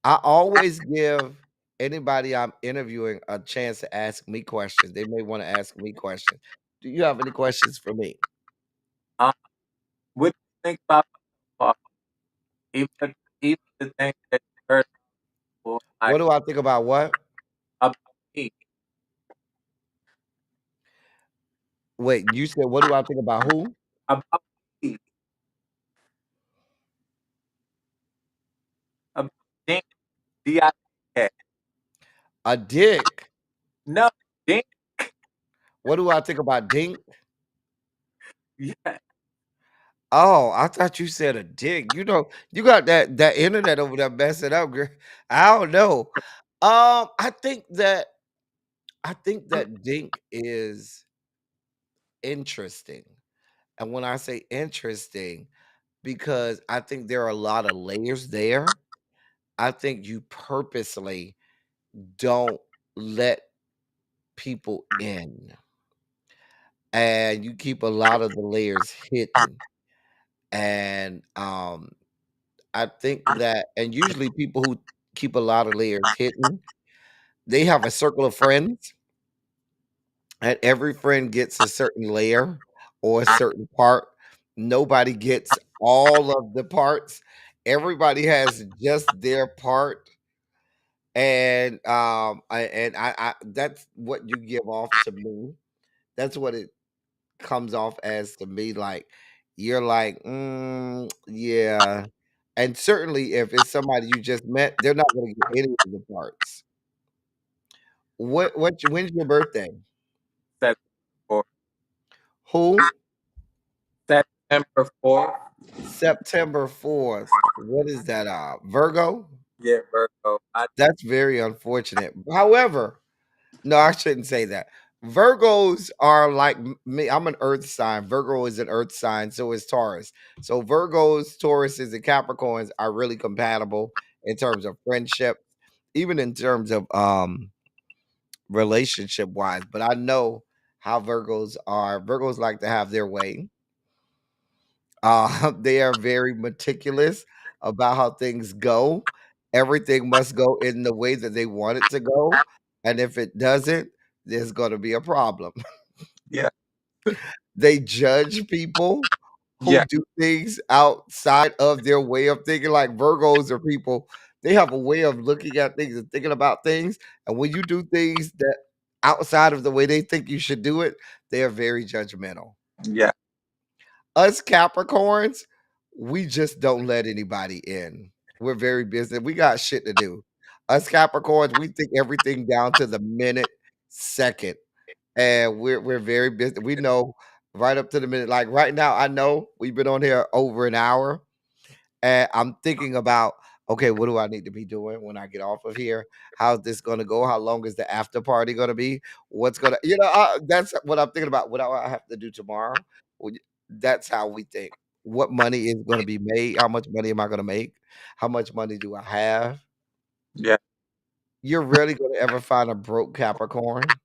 I always give anybody I'm interviewing a chance to ask me questions. They may want to ask me questions. Do you have any questions for me? Um, what do you think about uh, even even the things that you heard before, What like do I think about what? about me, Wait, you said what do I think about who? about me, about Dink, D-I-K. A dick. No, Dink, What do I think about Dink? yeah, Oh, I thought you said a dick. You know, you got that internet over there messing up, girl. I don't know. I think that Dink is interesting. And when I say interesting, because I think there are a lot of layers there. I think you purposely don't let people in and you keep a lot of the layers hidden. And I think that, and usually people who keep a lot of layers hidden, they have a circle of friends, and every friend gets a certain layer or a certain part. Nobody gets all of the parts. Everybody has just their part, and I that's what you give off to me. That's what it comes off as to me. Like you're like, yeah. And certainly, if it's somebody you just met, they're not going to get any of the parts. When's your birthday? September Who? 4th. September 4th. September 4th. What is that? Virgo? Yeah, Virgo. That's very unfortunate. However, no, I shouldn't say that. Virgos are like me. I'm an earth sign. Virgo is an earth sign. So is Taurus. So Virgos, Tauruses, and Capricorns are really compatible in terms of friendship, even in terms of relationship wise. But I know how Virgos are. Virgos like to have their way. They are very meticulous about how things go. Everything must go in the way that they want it to go. And if it doesn't, there's going to be a problem. Yeah, They judge people who yeah, do things outside of their way of thinking. Like Virgos are people, they have a way of looking at things and thinking about things. And when you do things that outside of the way they think you should do it, they are very judgmental. yeah, Us Capricorns, we just don't let anybody in. We're very busy. We got shit to do. Us Capricorns, we think everything down to the minute, second, and we're very busy. We know right up to the minute. Like right now, I know we've been on here over an hour, and I'm thinking about, okay, what do I need to be doing when I get off of here? How's this going to go? How long is the after party going to be? What's going to, that's what I'm thinking about. What I have to do tomorrow. Well, that's how we think. What money is going to be made? How much money am I going to make? How much money do I have? yeah, You're rarely going to ever find a broke Capricorn.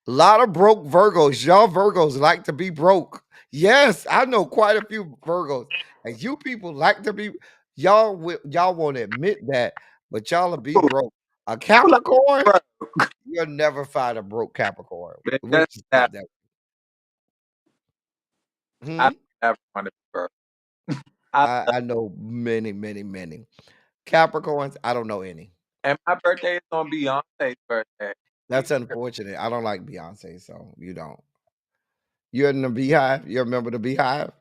A lot of broke Virgos. Y'all Virgos like to be broke. Yes, I know quite a few Virgos. And you people like to be y'all won't admit that, but y'all will be broke. A Who like Capricorn, bro? you'll never find a broke Capricorn. Man, We're that's just that. not that. I Hmm? never want to be broke. I I know many, many, many. Capricorns, I don't know any. and my birthday is on Beyonce's birthday. That's unfortunate. I don't like Beyonce, so you don't. You're in the Beehive. You remember the Beehive?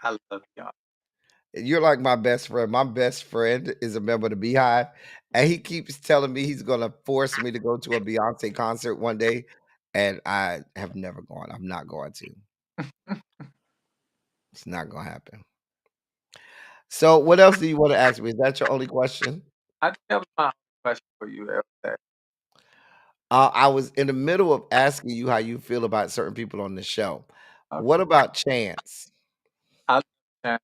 I love Beyonce. You're like my best friend. My best friend is a member of the Beehive, and he keeps telling me he's gonna force me to go to a Beyonce concert one day, and I have never gone. I'm not going to. It's not gonna happen. So, what else do you want to ask me? Is that your only question? I think that was my question for you. That I was in the middle of asking you how you feel about certain people on the show. okay. What about Chance? I understand.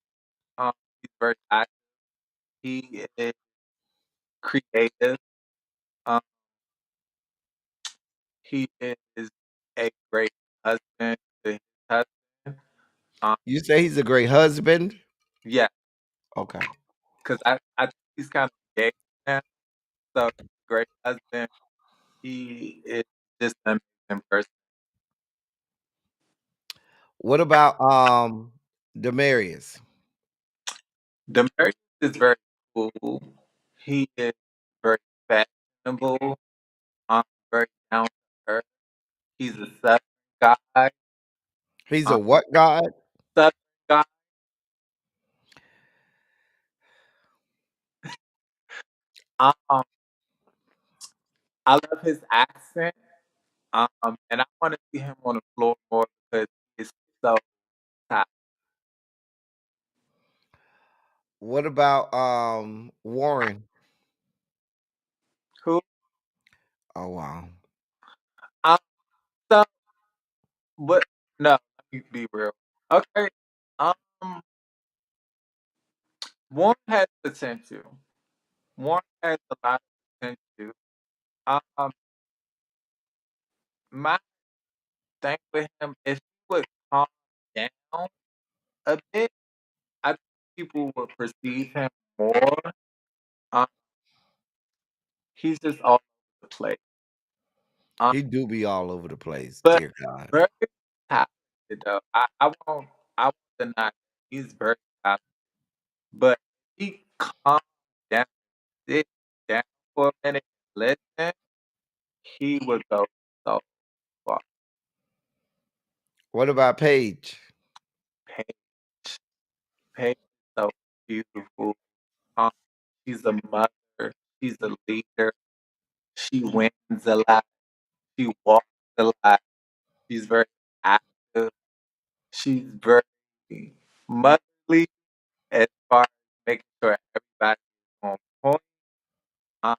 He's very active. He is creative. Um, he is a great husband to his husband. Um, You say he's a great husband. yeah, Okay. because I think he's kind of gay now. So he's a great husband. He is just an amazing person. What about Demarius? Demarius is very cool. He is very fashionable. Very down to earth. He's a Southern guy. He's Um, a what god? Southern guy. Um, I love his accent. And I want to see him on the floor more because he's so top. What about Warren? Who? Oh wow. Um, so, but no, let me be real. Okay. Um, Warren has potential. Warren has a lot of potential. Um, my thing with him, if he would calm down a bit, I think people would perceive him more. Um, he's just all over the place. Um, He do be all over the place, but dear God. very talented though. I won't deny that. He's very talented. But he calmed down, sit down for a minute and listen, he would go so far. What about Paige? Paige, Paige is so beautiful. Um, she's a mother. She's a leader. She wins a lot. She walks a lot. She's very active. She's very motherly as far as making sure everybody is on point. Um,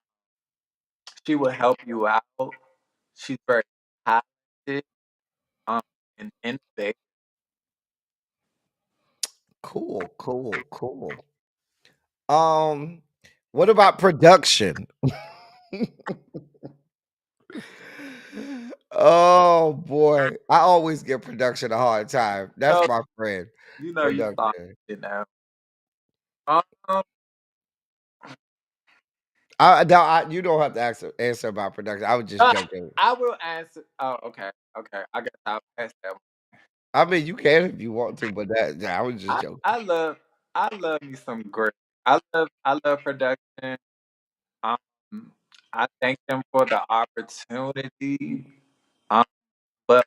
she will help you out. She's very talented um, and innovative. Cool, cool, cool. Um, what about production? Oh boy, I always give production a hard time. That's So, my friend. you saw Production. it now. Um, You don't have to answer about production. I was just uh, joking. I will answer. Oh, okay, okay. I guess I'll ask that one. I mean, you can if you want to, but I was just I, joking. I love I love me some great. I love production. Um, I thank them for the opportunity. Um, but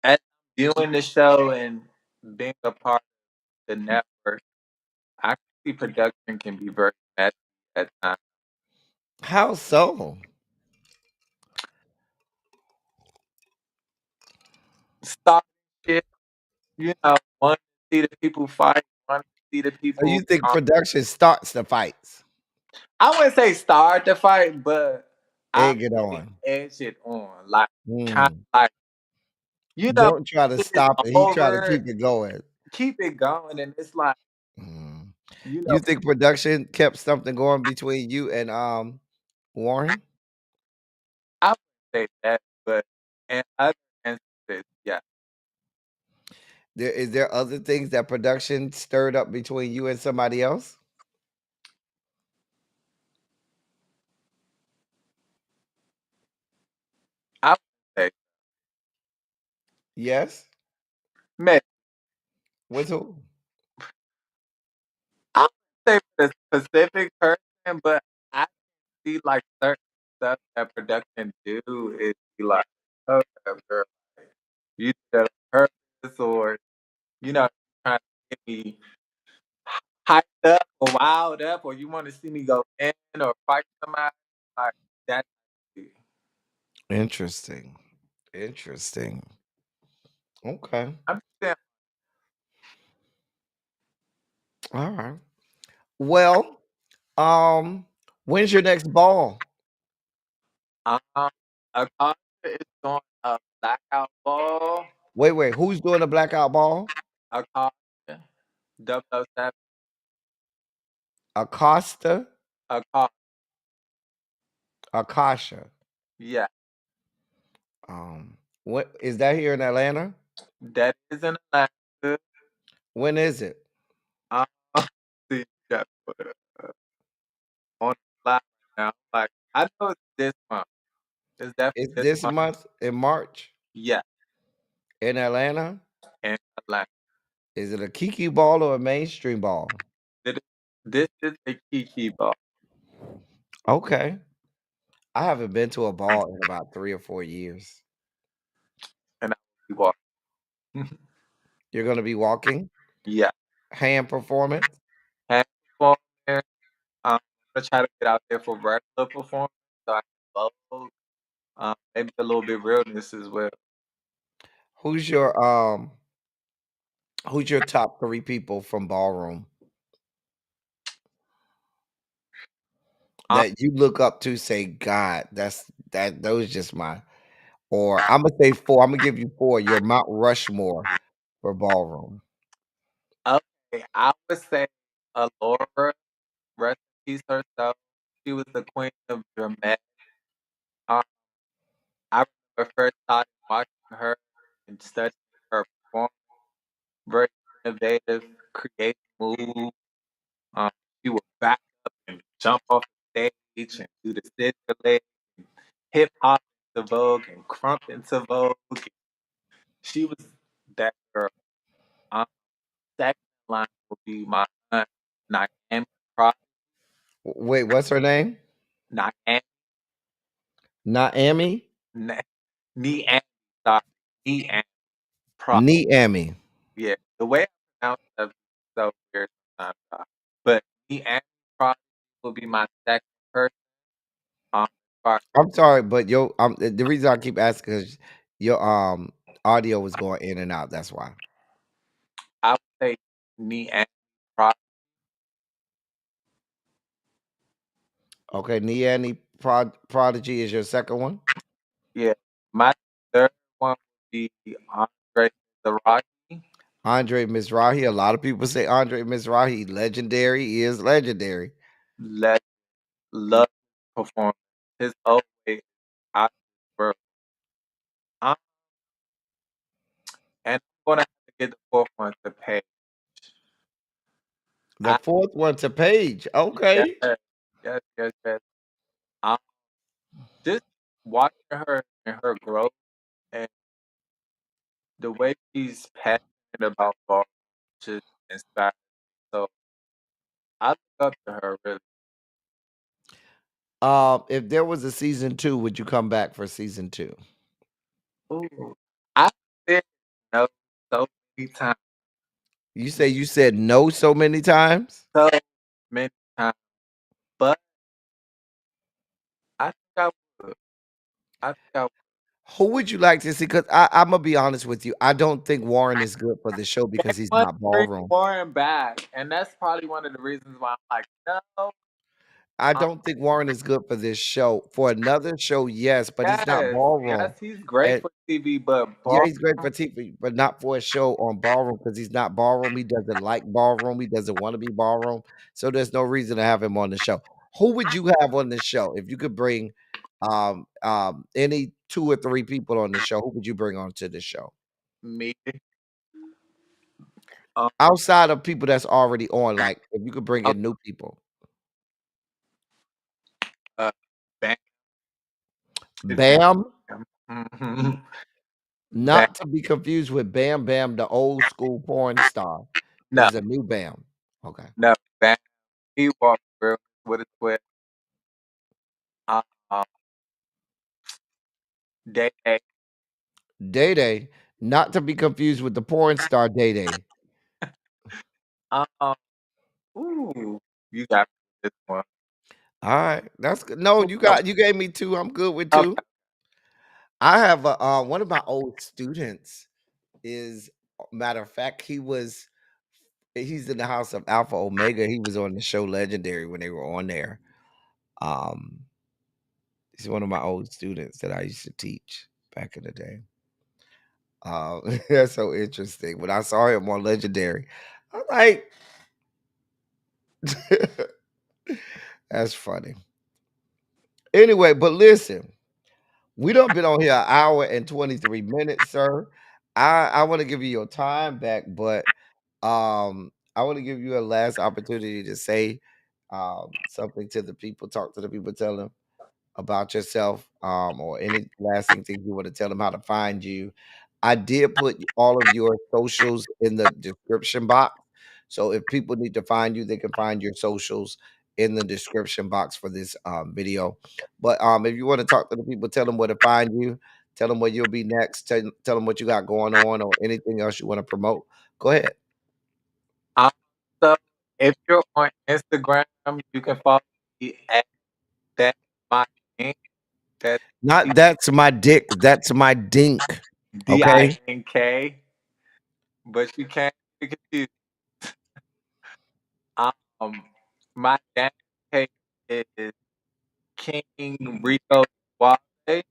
as I'm doing the show and being a part of the network, I see production can be very messy at times. How so? Start shit, want to see the people fight, want to see the So you people. think production starts the fights? I wouldn't say start the fight, but I Egg it would on. edge it on, like kind of Mm. like Don't try to it is stop it. He trying to over, keep it going. keep it going, and it's like Mm. you You know, think production kept something going between you and Warren? I wouldn't say that, but in other instances, yeah, There other things that production stirred up between you and somebody else? I would say Yes. maybe With who? I would say for the specific person, but I see like certain stuff that production do is be like, okay, girl, you did that on purpose, or trying to get me hyped up or wild up, or you want to see me go in or fight somebody like that. Interesting. Interesting. Okay. I'm saying, All right. Well, when's your next ball? um, a concert is on a blackout ball, Wait. Who's doing a blackout ball? a concert, 007, Acosta, a concert, Akasha. yeah, What is that here in Atlanta? that is in Atlanta. When is it? Um, see, that on the fly right now. Like, I know it's this month. It's definitely It's this this month. month in March Yeah, in Atlanta. in Atlanta. Is it a Kiki ball or a mainstream ball? This this is a Kiki ball, Okay. I haven't been to a ball in about 3 or 4 years. and I will be walking. You're gonna be walking, Yeah, hand performance. hand performance. I'm gonna try to get out there for regular performance, so I can vote. Maybe a little bit realness as well. Who's your top 3 people from ballroom Um, that you look up to? Say, God, those just my. Or I'm gonna say 4. I'm gonna give you 4. Your Mount Rushmore for ballroom. okay, I would say Alora, rest in peace herself. She was the queen of dramatic. Um, I remember first time watching her and studying her performance. Very innovative, creative move. She would back up and jump off the stage and do the scissor leg, and hip hop into Vogue and crump into Vogue. She was that girl. Um, Second line would be my aunt, Naomi Pro, Wait, what's her name? Naomi, Naomi? Naomi, sorry, Naomi Pro. Naomi. Yeah, the way I pronounce it is so weird sometimes. But Naomi Pro will be my second person. As far as I'm sorry, but the reason I keep asking is your audio was going in and out. That's why. I would say Naomi Pro. Okay, Prodigy is your second one. Yeah, my third one would be Andre the Rocky. Andre Mizrahi. A lot of people say Andre Mizrahi. Legendary. He is legendary. Let love his performance. His always out of this world. Um, and I'm gonna have to get the fourth one to pay. The I fourth one to Paige. yes, Okay. yes. Um, just watching her and her growth and the way she's passionate about ball just inspires. So I look up to her really. If there was a season two, would you come back for season two? Ooh, I said no so many times, You said no so many times. so many times, but I think I would. I think I would. Who would you like to see? Because I'm gonna be honest with you. I don't think Warren is good for the show They because he's want to not bring ballroom. Warren back, and that's probably one of the reasons why I'm like, no. I Um, don't think Warren is good for this show. For another show, yes, but he's not yes, ballroom. he's great And for TV, but yeah, ball, he's great for TV, but not for a show on ballroom because he's not ballroom. He doesn't like ballroom. He doesn't want to be ballroom. So there's no reason to have him on the show. Who would you have on the show if you could bring any two or three people on the show? Who would you bring onto the show me, um, outside of people that's already on? Like if you could bring uh, in new people, uh, Bam, his name, Bam, mhm. Bam, not to be confused with Bam Bam, the old school porn star. This no, is a new Bam. Okay. no, Bam. He walked real with a twist. Um, um, Day Day. Day Day, not to be confused with the porn star Day Day. Um, ooh, you got this one. All right, that's good. No, Oh, you gave me two. I'm good with two. okay. I have a one of my old students is matter of fact, he's in the house of Alpha Omega. He was on the show Legendary when they were on there. Um, he's one of my old students that I used to teach back in the day. That's so interesting. When I saw him on Legendary, I'm like, that's funny. Anyway, but listen, we done been on here an hour and 23 minutes, sir. I want to give you your time back, but I want to give you a last opportunity to say something to the people, talk to the people, tell them about yourself, or any lasting things you want to tell them how to find you. I did put all of your socials in the description box. So if people need to find you, they can find your socials in the description box for this video. But if you want to talk to the people, tell them where to find you, tell them where you'll be next, tell them what you got going on or anything else you want to promote. Go ahead. Um, so if you're on Instagram, you can follow me at that my Dink. That's Not that's my dick, that's my dink. Okay. Dink, but you can't get confused. Um, my dance page is King Rico Suave.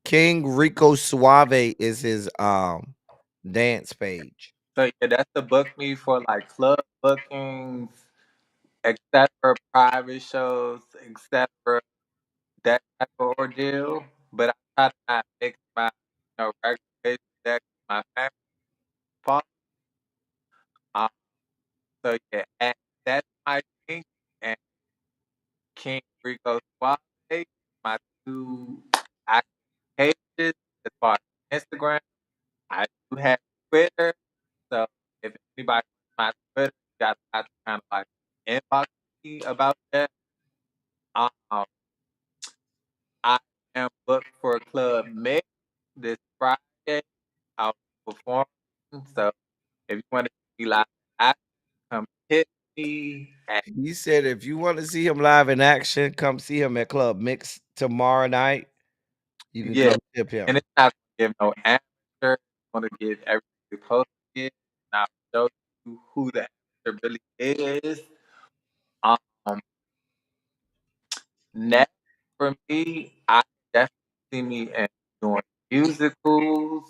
King Rico Suave is his dance page. So yeah, that's to book me for like club bookings, etc., private shows, etc. That type of ordeal. But I try to not mix my regular page deck with my family. Follow. I do have Twitter, so if anybody wants my Twitter, you got to have to kind of like inbox me about that. Um, I am booked for Club Mix this Friday. I'll be performing. So if you want to see me live, come hit me at He said if you want to see him live in action, come see him at Club Mix tomorrow night. You can yeah. come tip him. And it's not gonna give no amateur. I want to give everything supposed to give. And I'll show you who the amateur really is. Um, next for me, I definitely see me in doing musicals,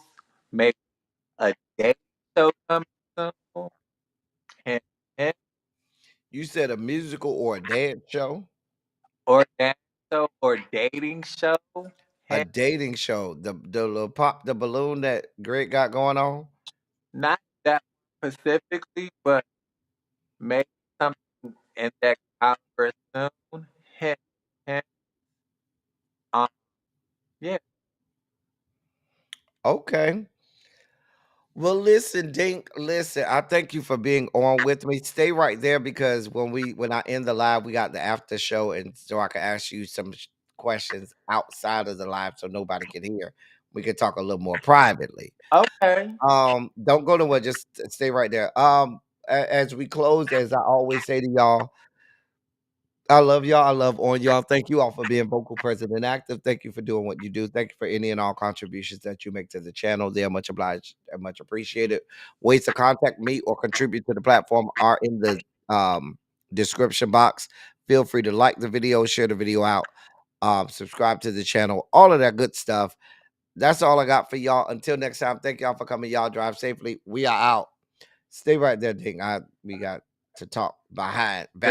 maybe a day show coming soon. Hint, hint. You said a musical or a dance show? Or dance show or dating show. A Hint. dating show. The little pop the balloon that Greg got going on. Not that specifically, but maybe something in that caliber soon. Hint, hint. Um, yeah. Okay. Well, listen, Dink. Listen, I thank you for being on with me. Stay right there because when I end the live, we got the after show, and so I can ask you some questions outside of the live, so nobody can hear. We can talk a little more privately. Okay. Don't go nowhere. Just stay right there. As we close, as I always say to y'all, I love y'all. I love on y'all. Thank you all for being vocal, present, and active. Thank you for doing what you do. Thank you for any and all contributions that you make to the channel. They are much obliged and much appreciated. Ways to contact me or contribute to the platform are in the description box. Feel free to like the video, share the video out, subscribe to the channel, all of that good stuff. That's all I got for y'all. Until next time, thank y'all for coming. Y'all drive safely. We are out. Stay right there, Ding. We got to talk behind back.